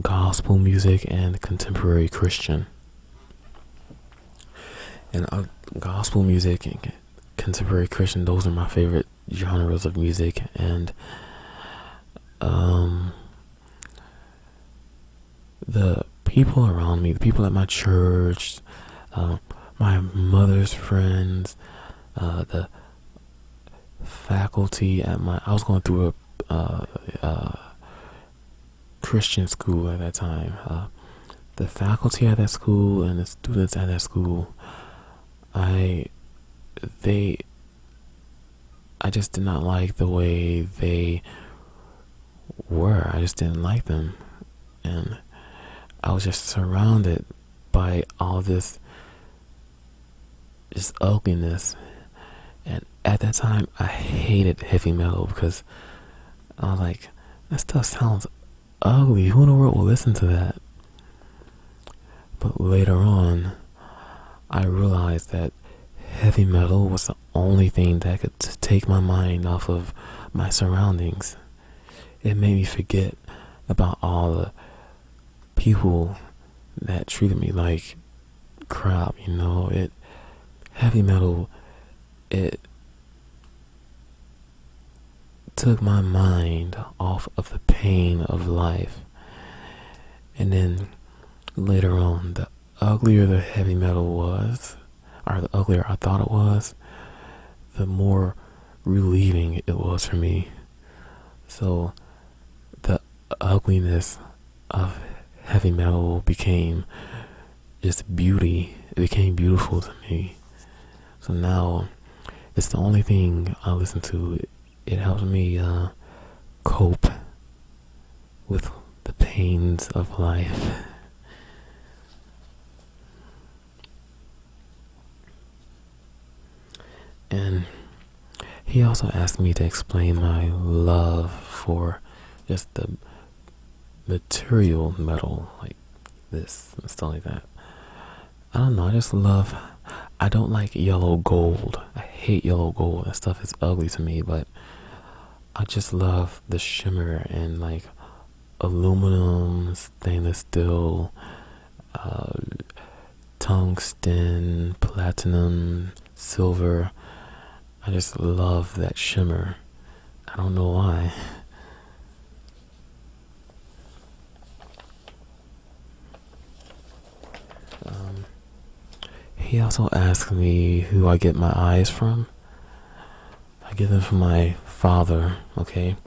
gospel music and contemporary Christian. And gospel music and contemporary Christian, those are my favorite genres of music. And the people around me, the people at my church, my mother's friends, the faculty at I was going through a Christian school at that time. The faculty at that school and the students at that school, I just did not like the way they were. I just didn't like them. And I was just surrounded by all this ugliness. And at that time, I hated heavy metal because I was like, that stuff sounds ugly. Who in the world will listen to that? But later on, I realized that heavy metal was the only thing that could take my mind off of my surroundings. It made me forget about all the people that treated me like crap, you know. Heavy metal, it took my mind off of the pain of life. And then later on, the uglier the heavy metal was, or the uglier I thought it was, the more relieving it was for me. So the ugliness of heavy metal became just beauty. It became beautiful to me. So now it's the only thing I listen to. It helps me cope with the pains of life. And he also asked me to explain my love for just the material metal, like this and stuff like that. I don't know, I don't like yellow gold. I hate yellow gold. That stuff is ugly to me, but I just love the shimmer and like aluminum, stainless steel, tungsten, platinum, silver. I just love that shimmer. I don't know why. He also asked me who I get my eyes from. I get them from my father, okay?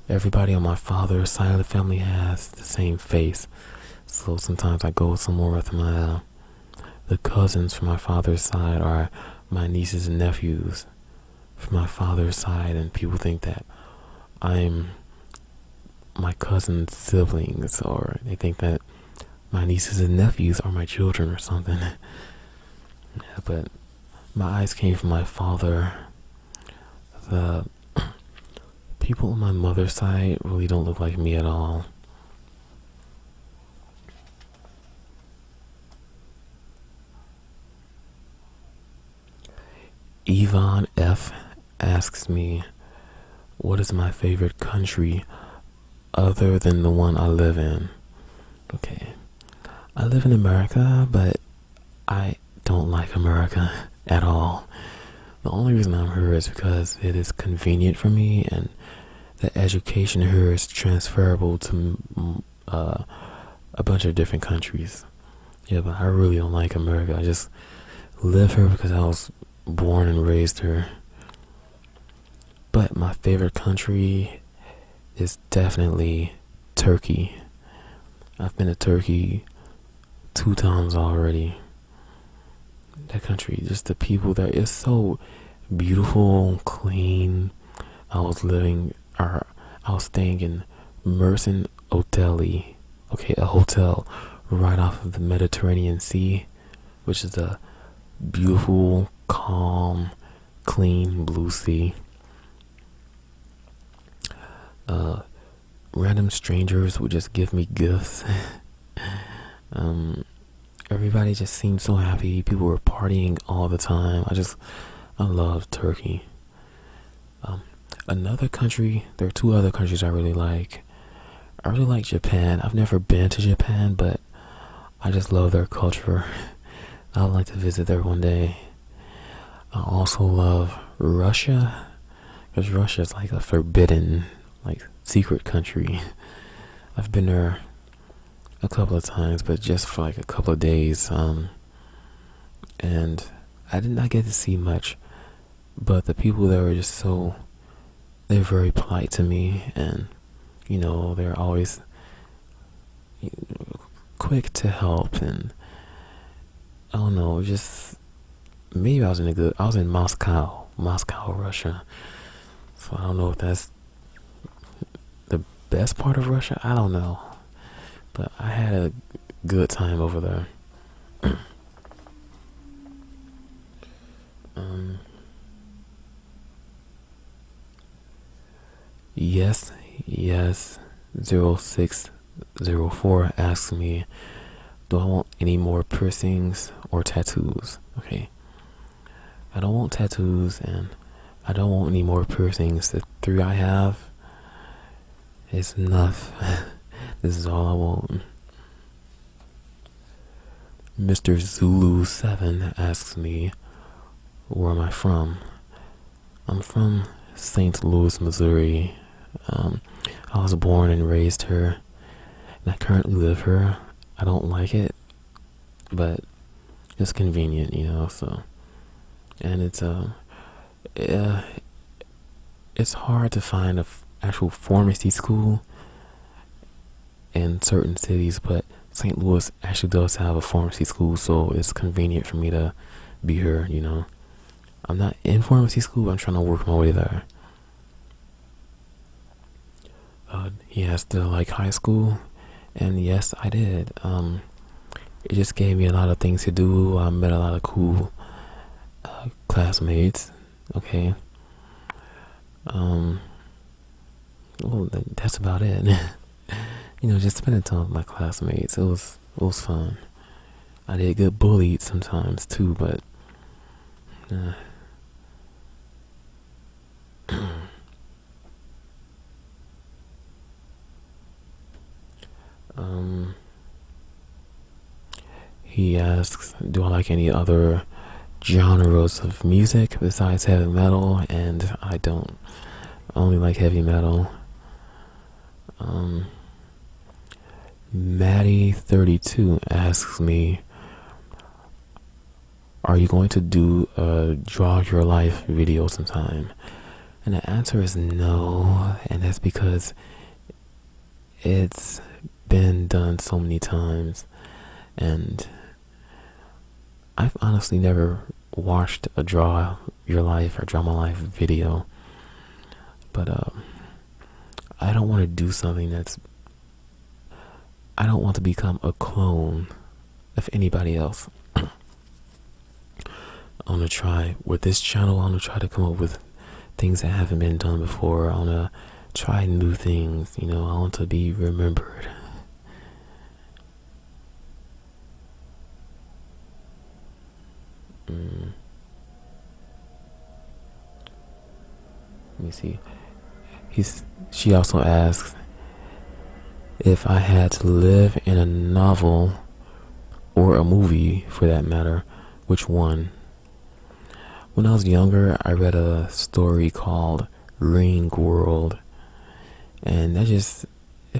Everybody on my father's side of the family has the same face. So sometimes I go somewhere with the cousins from my father's side, or my nieces and nephews from my father's side, and people think that I'm my cousin's siblings, or they think that my nieces and nephews are my children or something. Yeah, but My eyes came from my father. The people on my mother's side really don't look like me at all. Yvonne F asks me, what is my favorite country other than the one I live in? Okay, I live in America, but I don't like America at all. The only reason I'm here is because it is convenient for me, and the education here is transferable to a bunch of different countries. Yeah, but I really don't like America. I just live here because I was born and raised here. But my favorite country is definitely Turkey. I've been to Turkey 2 times already. That country, just the people there, is so beautiful, clean. I was staying in Mersin Oteli. Okay, a hotel right off of the Mediterranean Sea, which is a beautiful, calm, clean blue sea. Random strangers would just give me gifts. Everybody just seemed so happy. People were partying all the time. I love Turkey. Another country, there are 2 other countries I really like. I really like Japan. I've never been to Japan, but I just love their culture. I would like to visit there one day. I also love Russia, because Russia is like a forbidden, like, secret country. I've been there a couple of times, but just for like a couple of days, and I did not get to see much, but the people there were just they're very polite to me, and they're always quick to help, and I don't know, just maybe I was in Moscow, Russia, so I don't know if that's the best part of Russia, I don't know. But I had a good time over there. Yes, 0604 asks me, do I want any more piercings or tattoos? Okay. I don't want tattoos, and I don't want any more piercings. The 3 I have is enough. This is all I want. Mr. Zulu7 asks me, where am I from? I'm from St. Louis, Missouri. I was born and raised here, and I currently live here. I don't like it, but it's convenient, so. And it's hard to find a actual pharmacy school in certain cities, but St. Louis actually does have a pharmacy school, so it's convenient for me to be here, I'm not in pharmacy school, I'm trying to work my way there. He asked to like high school, and yes, I did. It just gave me a lot of things to do. I met a lot of cool classmates, okay. Well, that's about it. Just spending time with my classmates. It was fun. I did get bullied sometimes too, but he asks, do I like any other genres of music besides heavy metal? And I don't. I only like heavy metal. Maddie32 asks me, are you going to do a Draugr life video sometime? And the answer is no, and that's because it's been done so many times, and I've honestly never watched a Draw Your Life or Draw My Life video, but I don't want to do something I don't want to become a clone of anybody else. I want to try with this channel. I want to try to come up with things that haven't been done before. I want to try new things. I want to be remembered. Let me see. She also asks if I had to live in a novel or a movie for that matter, which one? When I was younger, I read a story called Ring World, and it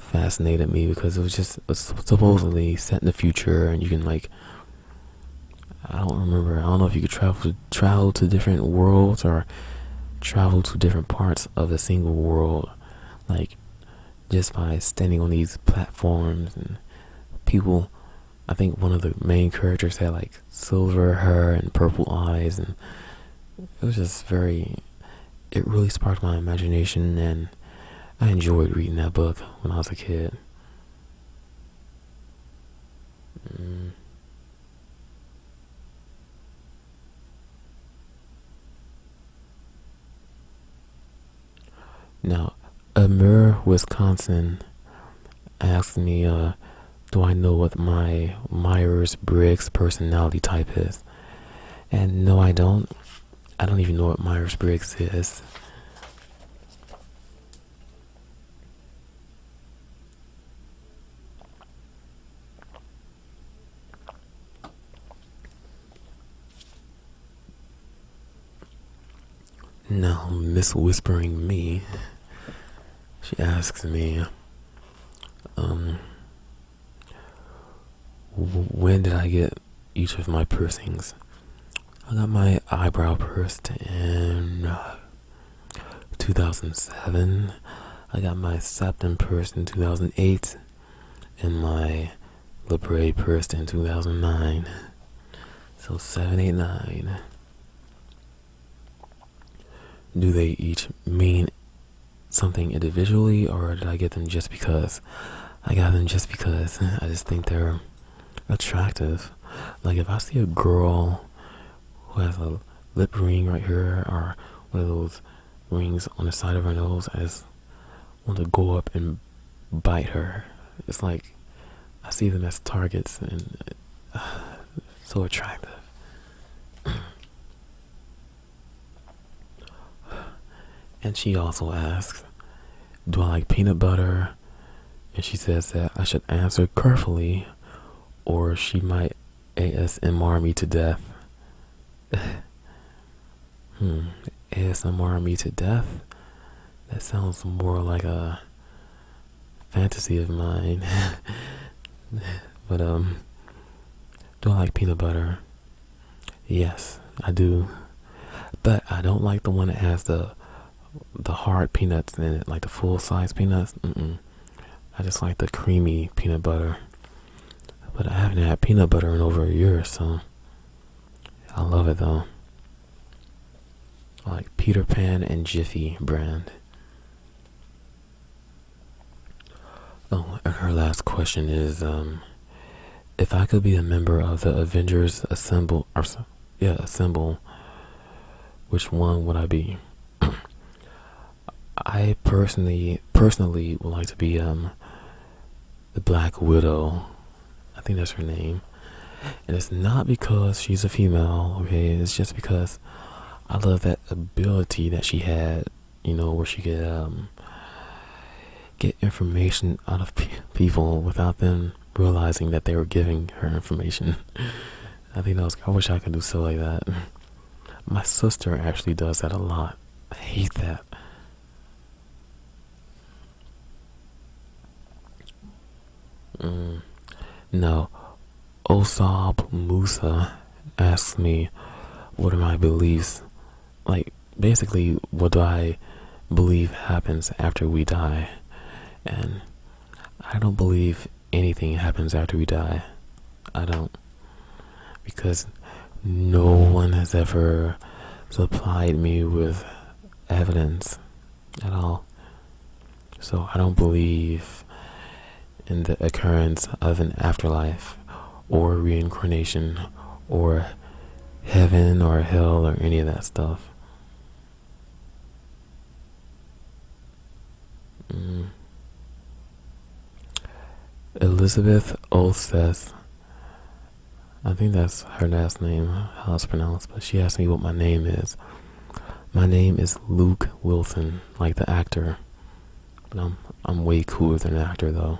fascinated me because it was supposedly set in the future, and you can I don't know if you could travel to different worlds or travel to different parts of a single world, just by standing on these platforms. And people, I think one of the main characters had silver hair and purple eyes, and it was just it really sparked my imagination, and I enjoyed reading that book when I was a kid. Now, Amur, Wisconsin asked me, do I know what my Myers-Briggs personality type is? And no, I don't. I don't even know what Myers-Briggs is. Now, Miss Whispering Me, she asks me, when did I get each of my piercings? I got my eyebrow pierced in 2007. I got my septum pierced in 2008, and my labret pierced in 2009. So 7, 8, 9. Do they each mean something individually, or did I get them just because? I got them just because I just think they're attractive. If I see a girl who has a lip ring right here, or one of those rings on the side of her nose, I just want to go up and bite her. It's I see them as targets, and so attractive. And she also asks, do I like peanut butter? And she says that I should answer carefully, or she might ASMR me to death. ASMR me to death? That sounds more like a fantasy of mine. But do I like peanut butter? Yes, I do. But I don't like the one that has the hard peanuts in it, the full size peanuts. I just like the creamy peanut butter. But I haven't had peanut butter in over a year, so I love it though. I like Peter Pan and Jiffy brand. Oh, and her last question is, if I could be a member of the Avengers Assemble, which one would I be? I personally would like to be the Black Widow. I think that's her name. And it's not because she's a female, okay? It's just because I love that ability that she had, where she could get information out of people without them realizing that they were giving her information. I wish I could do so like that. My sister actually does that a lot. I hate that. Now, Osab Musa asks me, what are my beliefs? Basically, what do I believe happens after we die? And I don't believe anything happens after we die. I don't. Because no one has ever supplied me with evidence at all. So I don't believe in the occurrence of an afterlife or reincarnation or heaven or hell or any of that stuff. Elizabeth Oath says, I think that's her last name, how it's pronounced, but she asked me what my name is. My name is Luke Wilson, like the actor. But I'm way cooler than an actor though.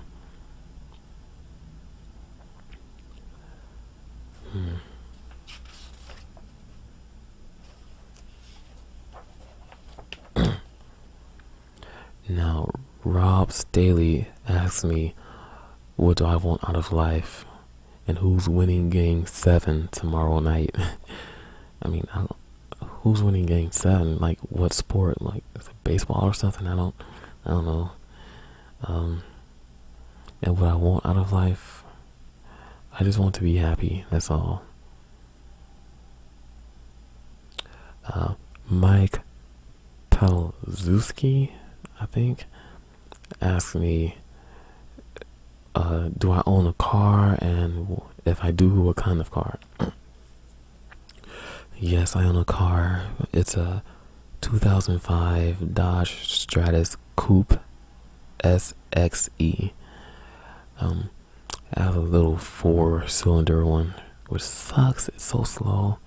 Now, Rob Staley asks me, what do I want out of life? And who's winning game 7 tomorrow night? I mean, who's winning game 7? Like, what sport? Like, is it baseball or something? I don't know. And what I want out of life, I just want to be happy. That's all. Mike Palzewski, I think, asked me, do I own a car, and if I do, what kind of car? Yes, I own a car. It's a 2005 Dodge Stratus Coupe SXE. I have a little 4-cylinder one, which sucks. It's so slow.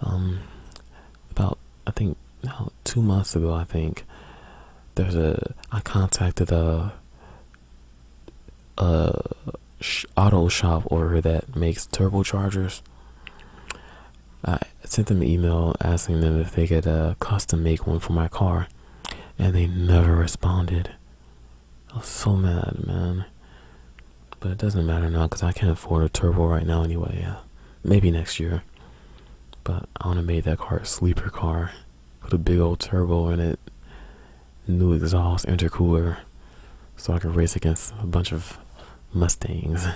About, I think, 2 months ago, I think, I contacted a auto shop order that makes turbochargers. I sent them an email asking them if they could custom make one for my car, and they never responded. I was so mad, man. But it doesn't matter now because I can't afford a turbo right now anyway. Maybe next year. But I want to make that car a sleeper car. Put a big old turbo in it. New exhaust, intercooler. So I can race against a bunch of Mustangs.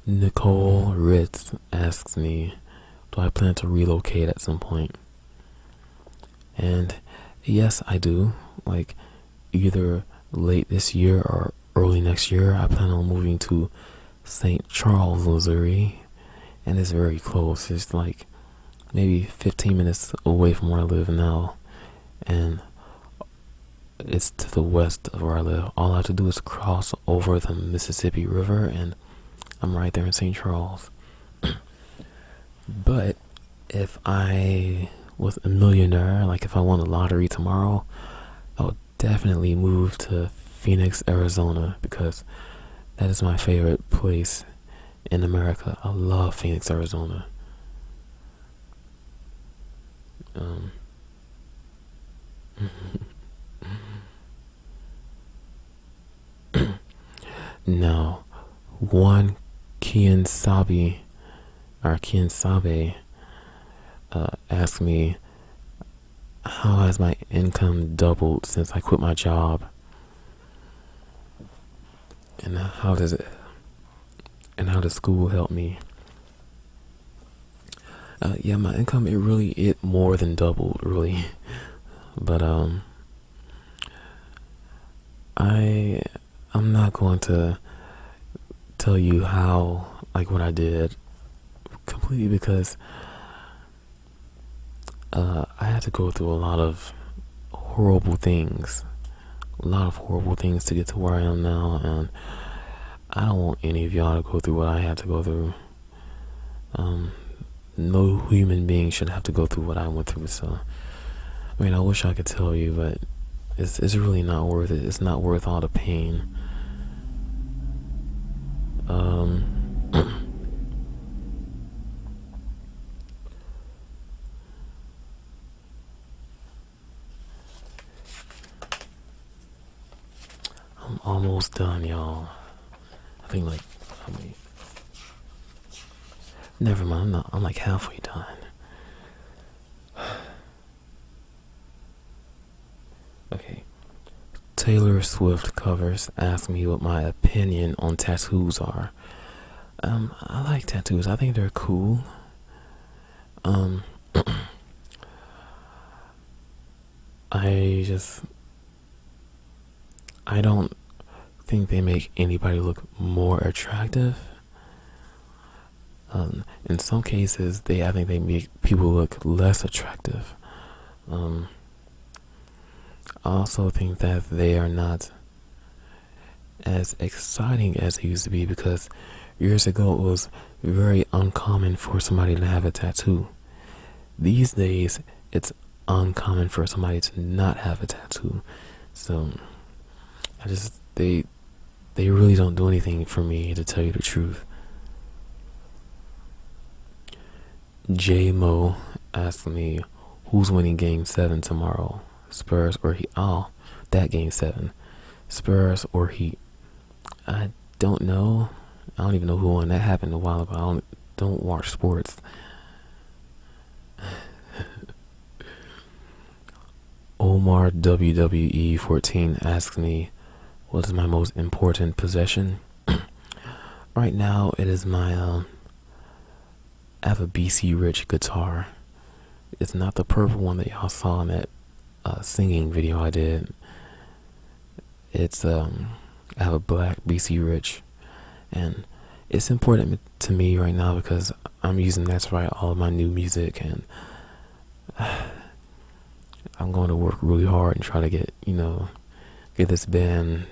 Nicole Ritz asks me, do I plan to relocate at some point? And yes, I do. Like, either late this year or early next year, I plan on moving to St. Charles, Missouri. And it's very close. It's like maybe 15 minutes away from where I live now. And it's to the west of where I live. All I have to do is cross over the Mississippi River, and I'm right there in St. Charles. But if I was a millionaire, like if I won the lottery tomorrow, I would definitely move to Phoenix, Arizona, because that is my favorite place in America. I love Phoenix, Arizona. Now, one Kian Sabe asked me, how has my income doubled since I quit my job? And how does school help me? Yeah, my income, it more than doubled, really. But I'm not going to tell you how, like, what I did completely, because I had to go through a lot of horrible things to get to where I am now, and I don't want any of y'all to go through what I had to go through. No human being should have to go through what I went through. So, I mean, I wish I could tell you, but it's really not worth it. It's not worth all the pain. I'm almost done, y'all. I think, like, how many? Never mind, I'm like halfway done. Okay. Taylor Swift covers asked me what my opinion on tattoos are. I like tattoos. I think they're cool. I don't think they make anybody look more attractive. In some cases, I think they make people look less attractive. I also think that they are not as exciting as they used to be, because years ago it was very uncommon for somebody to have a tattoo. These days, it's uncommon for somebody to not have a tattoo. So, they really don't do anything for me, to tell you the truth. J Mo asked me, who's winning Game 7 tomorrow? Spurs or Heat? Oh, that Game 7. Spurs or Heat? I don't know. I don't even know who won. That happened a while ago. I don't watch sports. Omar WWE 14 asks me, what is my most important possession? Right now, it is my I have a BC Rich guitar. It's not the purple one that y'all saw in that singing video I did. It's I have a black BC Rich, and it's important to me right now because I'm using that to write all of my new music, and I'm going to work really hard and try to get this band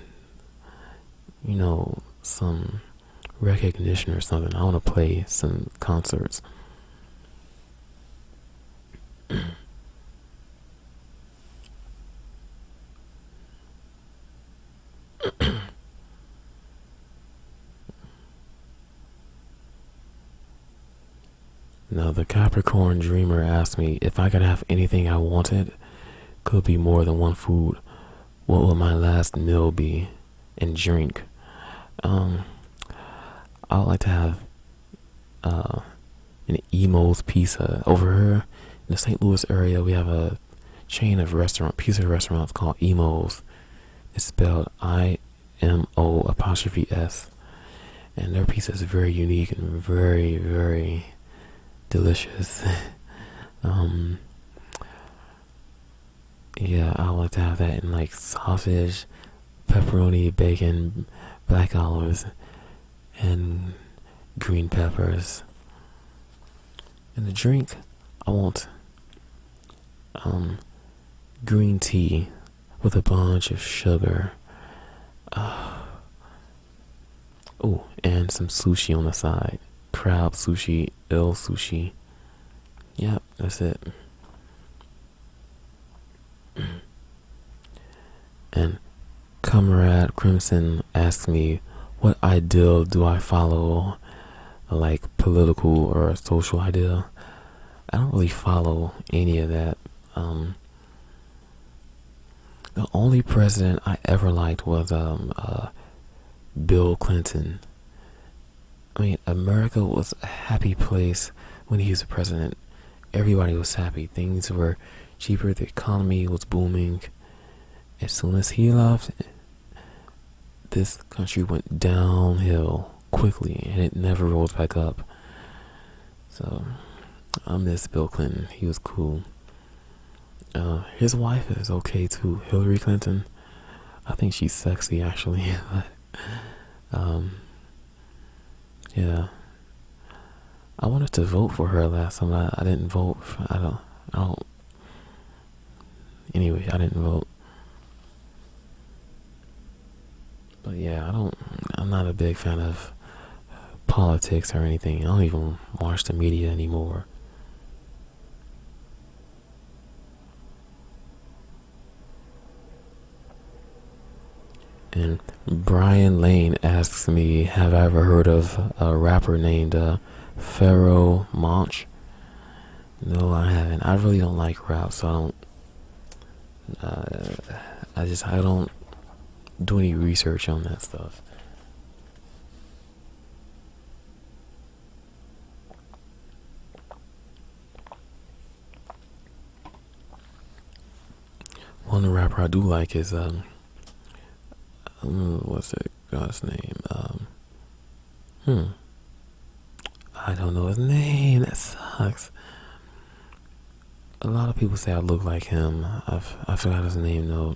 some recognition or something. I want to play some concerts. Now, the Capricorn Dreamer asked me, if I could have anything I wanted, could be more than one food, what would my last meal be and drink? I would like to have an Emo's Pizza. Over here in the St. Louis area, we have a chain of pizza restaurants called Emo's. It's spelled IMO''S, and their pizza is very unique and very, very delicious. Yeah, I would like to have that in like sausage, pepperoni, bacon, black olives, and green peppers. And the drink, I want green tea with a bunch of sugar. Oh, and some sushi on the side. Crab sushi, eel sushi. Yep, that's it. And Comrade Crimson asks me, what ideal do I follow? Like political or social ideal? I don't really follow any of that. The only president I ever liked was Bill Clinton. I mean, America was a happy place when he was president. Everybody was happy. Things were cheaper. The economy was booming. As soon as he left, this country went downhill quickly, and it never rose back up. So, I miss Bill Clinton. He was cool. His wife is okay too, Hillary Clinton. I think she's sexy, actually. Yeah. I wanted to vote for her last time. I didn't vote. Anyway, I didn't vote. But yeah, I'm not a big fan of politics or anything. I don't even watch the media anymore. And Brian Lane asks me, have I ever heard of a rapper named Pharaoh Monch? No, I haven't. I really don't like rap, so I don't do any research on that stuff. One rapper I do like is what's that guy's name? I don't know his name. That sucks. A lot of people say I look like him. I forgot his name though.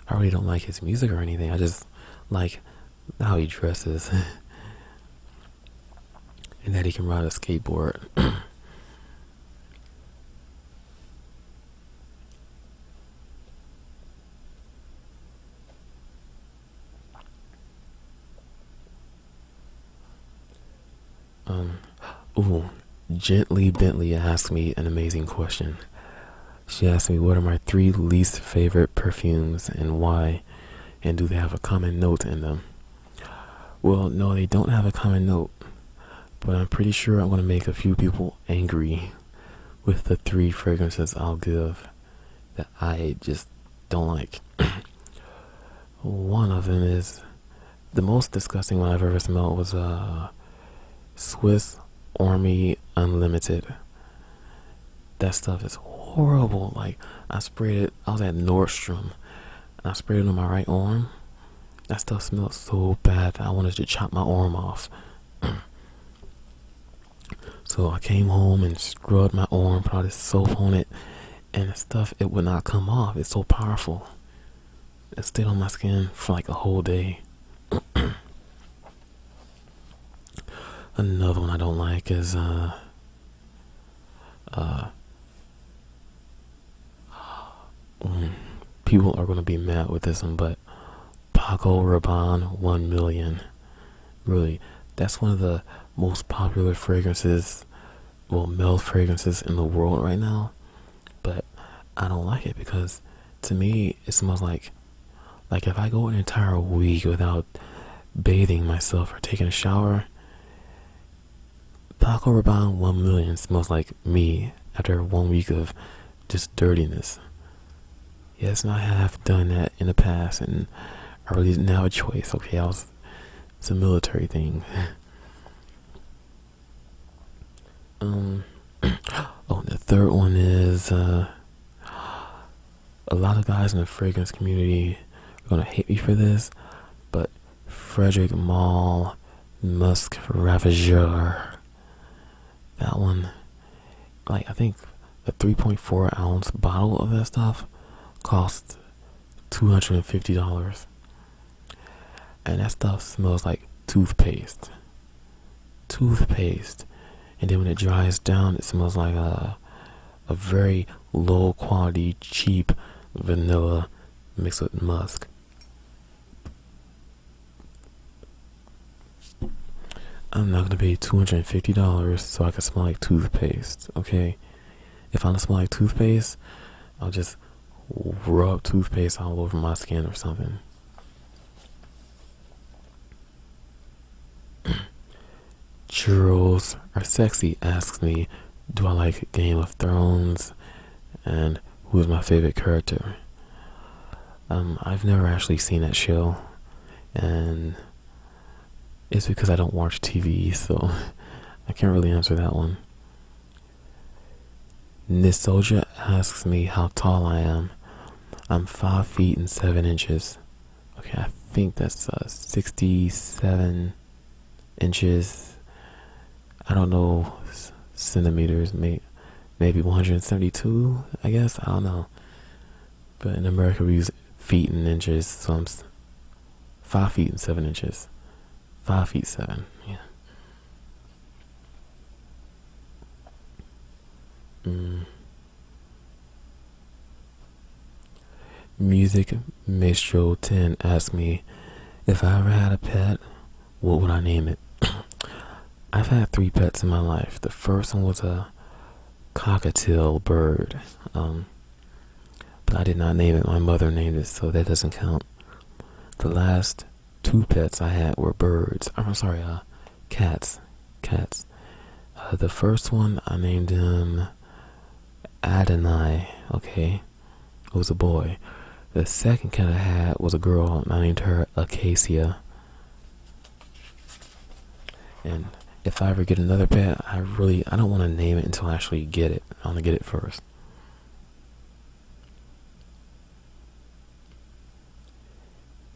I really don't like his music or anything. I just like how he dresses and that he can ride a skateboard. Ooh, Gently Bentley asked me an amazing question. She asked me what are my 3 least favorite perfumes and why, and do they have a common note in them? Well, no, they don't have a common note, but I'm pretty sure I'm going to make a few people angry with the 3 fragrances I'll give that I just don't like. One of them is the most disgusting one I've ever smelled was Swiss Army Unlimited. That stuff is horrible. Like, I sprayed it. I was at Nordstrom, and I sprayed it on my right arm. That stuff smelled so bad that I wanted to chop my arm off. So I came home and scrubbed my arm, put all this soap on it, and the stuff, it would not come off. It's so powerful. It stayed on my skin for like a whole day. Another one I don't like is people are gonna be mad with this one, but Paco Rabanne 1 million. Really, that's one of the most popular fragrances, well, male fragrances in the world right now. But I don't like it because to me it smells like if I go an entire week without bathing myself or taking a shower, Paco Rabanne 1 million smells like me after 1 week of just dirtiness. Yes, and I have done that in the past, and I really didn't have a choice. Okay, it's a military thing. Oh, the third one is a lot of guys in the fragrance community are gonna hate me for this, but Frederic Malle Musk Ravager. That one, like, I think a 3.4 ounce bottle of that stuff costs $250, and that stuff smells like toothpaste. And then when it dries down, it smells like a very low quality, cheap vanilla mixed with musk. I'm not gonna pay $250 so I can smell like toothpaste, okay? If I don't smell like toothpaste, I'll just rub toothpaste all over my skin or something. Churros Are Sexy asks me, do I like Game of Thrones and who is my favorite character? I've never actually seen that show, and it's because I don't watch TV, so I can't really answer that one. Nisoja asks me how tall I am. I'm 5 feet and 7 inches. Okay, I think that's 67 inches. I don't know centimeters, maybe 172, I guess. I don't know. But in America we use feet and inches, so I'm 5 feet and 7 inches. 5 feet 7, yeah. Music Maestro 10 asked me, if I ever had a pet, what would I name it? I've had 3 pets in my life. The first one was a cockatiel bird, but I did not name it. My mother named it, so that doesn't count. The last 2 pets I had were birds. I'm sorry, cats. The first one, I named him Adonai. Okay, it was a boy. The second cat I had was a girl, and I named her Acacia. And if I ever get another pet, I don't want to name it until I actually get it. I want to get it first.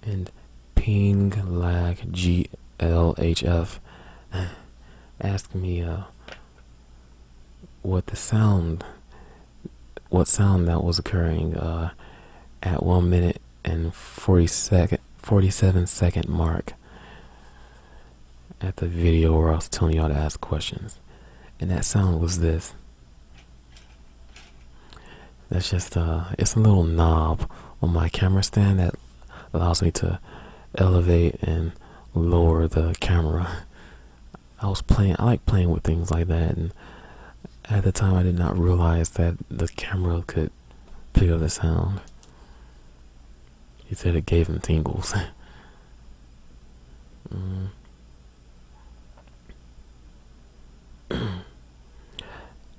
And Ping Lag GLHF asked me what sound that was occurring at 1 minute and and 47-second mark at the video where I was telling y'all to ask questions. And that sound was this. That's just it's a little knob on my camera stand that allows me to elevate and lower the camera. I like playing with things like that, and at the time I did not realize that the camera could pick up the sound. He said it gave him tingles.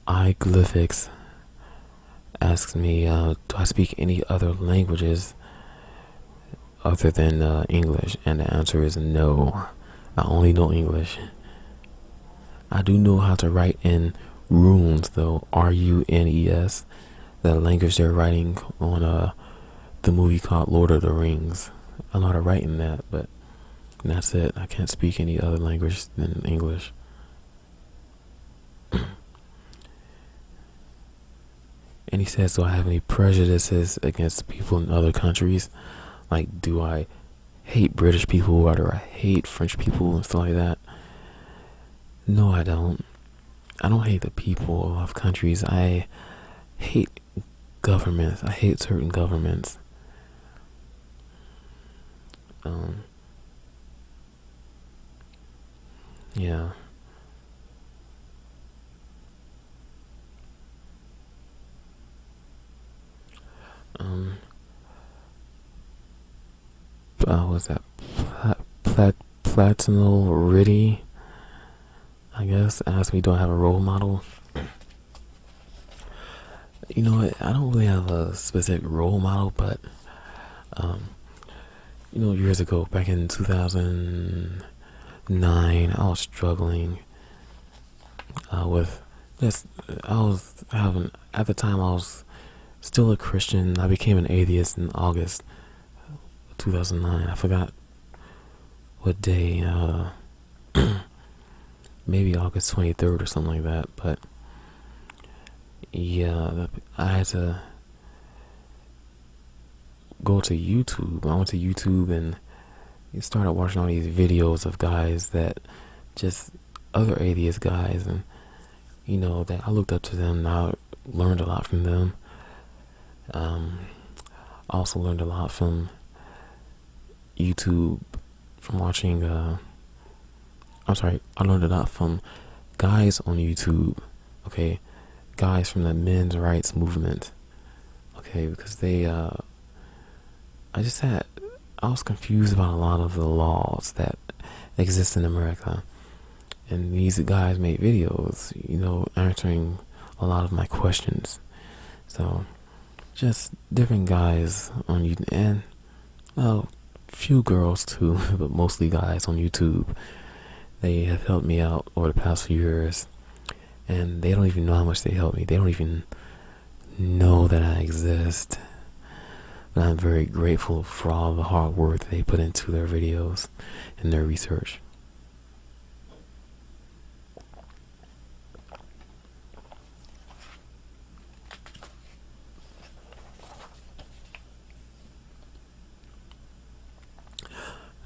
Iglyphics asks me, do I speak any other languages other than English? And the answer is no. I only know English. I do know how to write in runes, though. Runes, the language they're writing on the movie called Lord of the Rings. I know how to write in that, but that's it. I can't speak any other language than English. And he says, do I have any prejudices against people in other countries? Like, do I hate British people, or do I hate French people and stuff like that? No, I don't. I don't hate the people of countries. I hate governments. I hate certain governments. Yeah. What's that? Platinal Riddy, I guess, asked me, do I have a role model? You know what? I don't really have a specific role model, but years ago, back in 2009, I was struggling with this. At the time, I was still a Christian. I became an atheist in August 2009. I forgot what day, maybe August 23rd or something like that, but yeah, I had to go to YouTube. I went to YouTube and started watching all these videos of guys that just other atheist guys, and that I looked up to them, and I learned a lot from them. I also learned a lot from YouTube, from watching I learned a lot from guys on YouTube, okay, guys from the men's rights movement, okay, because I was confused about a lot of the laws that exist in America, and these guys made videos, answering a lot of my questions. So, just different guys on YouTube, and few girls too, but mostly guys on YouTube. They have helped me out over the past few years, and they don't even know how much they helped me. They don't even know that I exist. But I'm very grateful for all the hard work that they put into their videos and their research.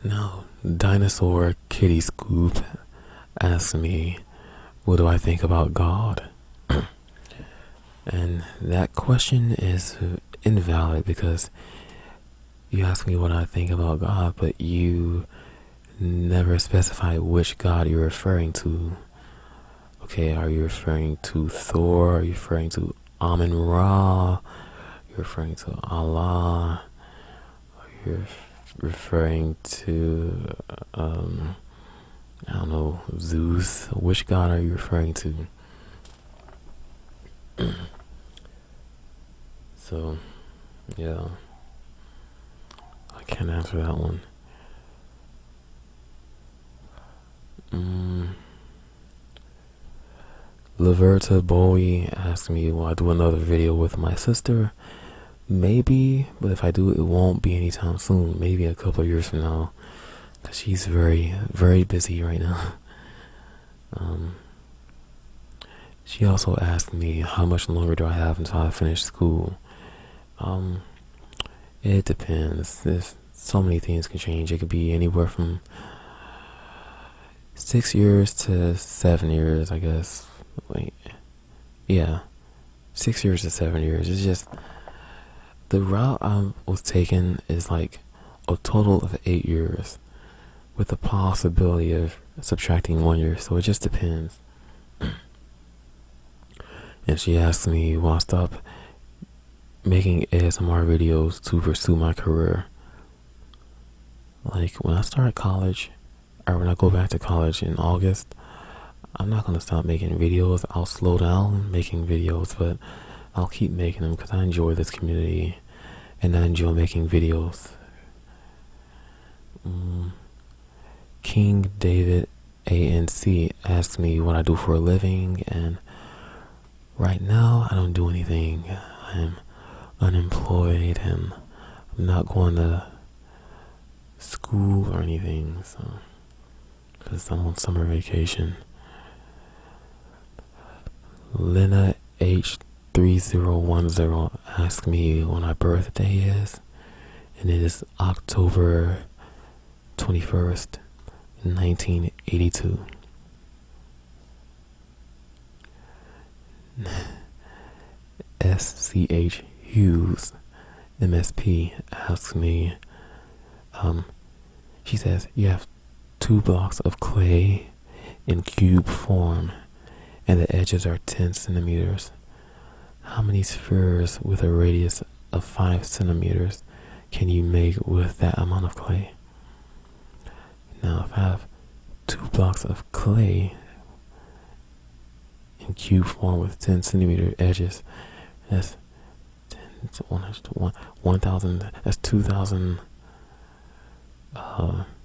Now, Dinosaur Kitty Scoop asks me, what do I think about God? And that question is invalid, because you ask me what I think about God, but you never specify which God you're referring to. Okay, are you referring to Thor? Are you referring to Amun-Ra? You're referring to Allah? Are you referring to I don't know, Zeus? Which God are you referring to? So yeah, I can't answer that one. Laverta Bowie asked me, will I do another video with my sister? Maybe, but if I do, it won't be anytime soon. Maybe a couple of years from now, because she's very, very busy right now. She also asked me, how much longer do I have until I finish school? It depends. There's so many things can change. It could be anywhere from 6 years to 7 years, I guess. Wait, yeah, 6 years to 7 years. It's just the route I was taking is like a total of 8 years, with the possibility of subtracting 1 year. So it just depends. And she asked me, will I stop making ASMR videos to pursue my career? Like, when I start college, or when I go back to college in August, I'm not going to stop making videos. I'll slow down making videos, but I'll keep making them because I enjoy this community and I enjoy making videos. King David ANC asked me what I do for a living, and right now I don't do anything. I'm unemployed and I'm not going to school or anything, so because I'm on summer vacation. Lena H3010 asked me when my birthday is, and it is October 21st, 1982. SCH Hughes MSP asks me, she says, you have 2 blocks of clay in cube form and the edges are 10 centimeters. How many spheres with a radius of 5 centimeters can you make with that amount of clay? Now, if I have 2 blocks of clay in cube form with 10 centimeter edges, that's 1,000, that's 2,000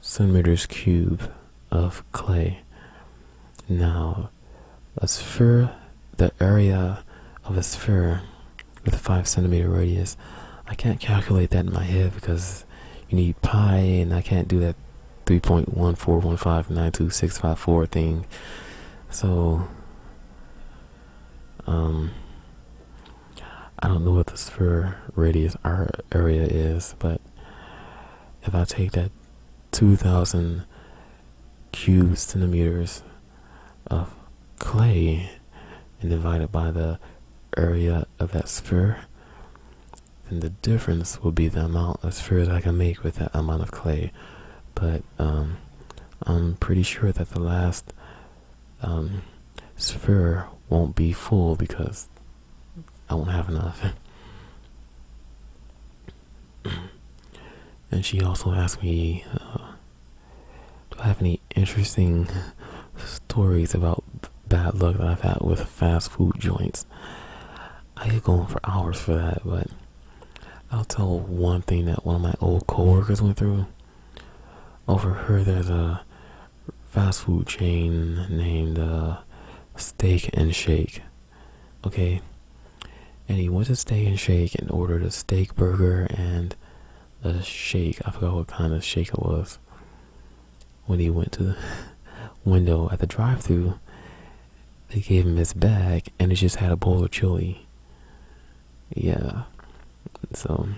centimeters cube of clay. Now, a sphere, the area of a sphere with a 5 centimeter radius, I can't calculate that in my head because you need pi, and I can't do that 3.141592654 thing. So, I don't know what the sphere radius area is, but if I take that 2,000 cube centimeters of clay and divide it by the area of that sphere, then the difference will be the amount of spheres I can make with that amount of clay. But I'm pretty sure that the last sphere won't be full because I won't have enough. And she also asked me, do I have any interesting stories about bad luck that I've had with fast food joints? I could go on for hours for that, but I'll tell one thing that one of my old coworkers went through. Over her, there's a fast food chain named Steak and Shake. Okay, and he went to Steak and Shake and ordered a steak burger and a shake. I forgot what kind of shake it was. When he went to the window at the drive-thru, they gave him his bag and it just had a bowl of chili. Yeah, so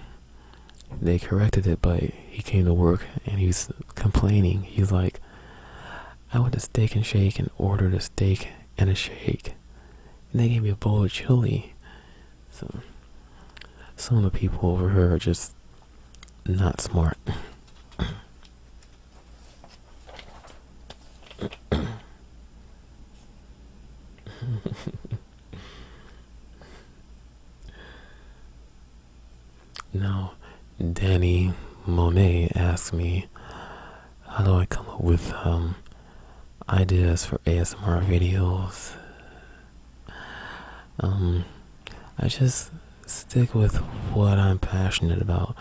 they corrected it, but he came to work and he's complaining. He's like, I went to Steak and Shake and ordered a steak and a shake, and they gave me a bowl of chili. So some of the people over here are just not smart. Now, Danny Monet asks me, how do I come up with ideas for ASMR videos? I just stick with what I'm passionate about.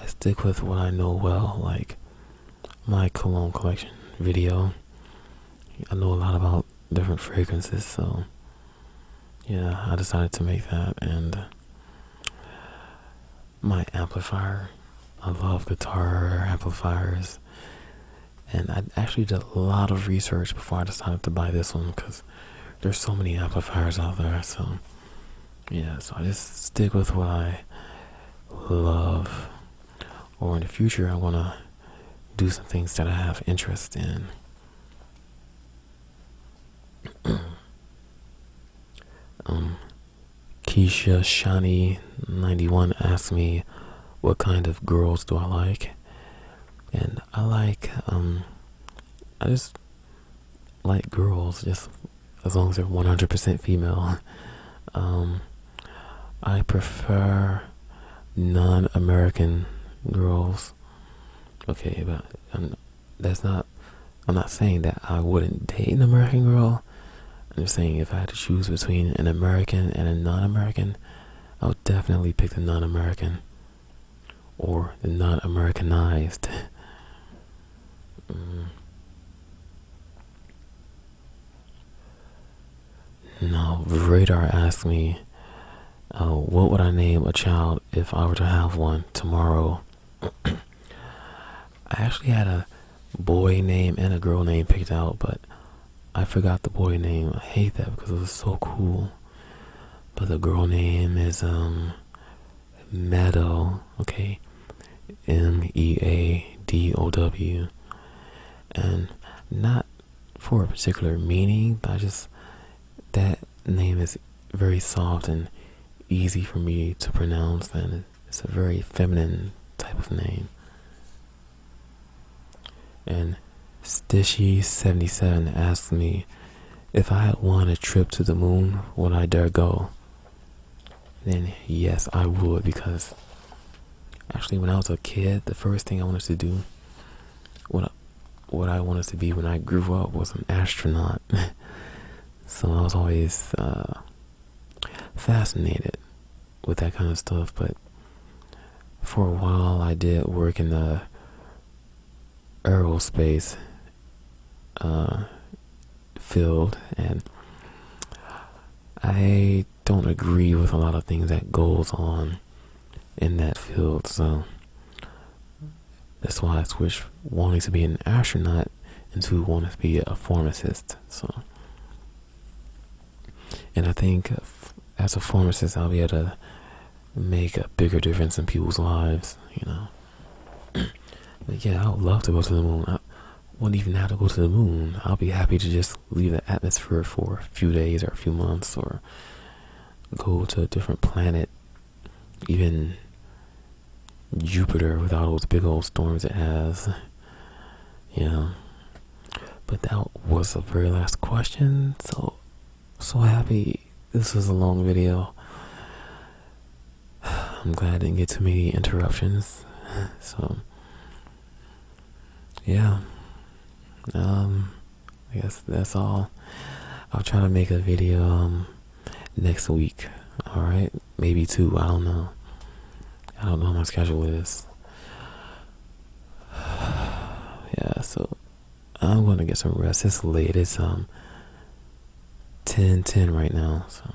I stick with what I know well, like my cologne collection video. I know a lot about different fragrances, so yeah, I decided to make that. And my amplifier, I love guitar amplifiers, and I actually did a lot of research before I decided to buy this one because there's so many amplifiers out there. So yeah, so I just stick with what I love. or in the future I want to do some things that I have interest in. Keisha Shani 91 asked me what kind of girls do I like, and I just like girls, just as long as they're 100% female. I prefer non-American girls. Okay, but I'm not saying that I wouldn't date an American girl. I'm just saying if I had to choose between an American and a non-American, I would definitely pick the non-American, or the non-Americanized. Now, Radar asked me, what would I name a child if I were to have one tomorrow? I actually had a boy name and a girl name picked out, but I forgot the boy name. I hate that because it was so cool. But the girl name is Malle, okay, Meadow, and not for a particular meaning, but that name is very soft and easy for me to pronounce, and it's a very feminine type of name. And Stishy77 asked me, if I had won a trip to the moon, would I dare go? Then yes, I would, because actually when I was a kid, the first thing I wanted to do, what I wanted to be when I grew up, was an astronaut. So I was always fascinated with that kind of stuff. But for a while I did work in the aerospace field, and I don't agree with a lot of things that goes on in that field, so that's why I switched wanting to be an astronaut into wanting to be a pharmacist. So, and I think as a pharmacist I'll be able to make a bigger difference in people's lives, you know. But yeah, I would love to go to the moon. I wouldn't even have to go to the moon. I'll be happy to just leave the atmosphere for a few days or a few months, or go to a different planet, even Jupiter with all those big old storms it has. Yeah. But that was the very last question. So happy this was a long video. I'm glad I didn't get too many interruptions. So yeah, I guess that's all. I'll try to make a video next week. Alright, maybe 2, I don't know how my schedule is. Yeah, so I'm gonna get some rest. It's late. It's 10:10 right now, so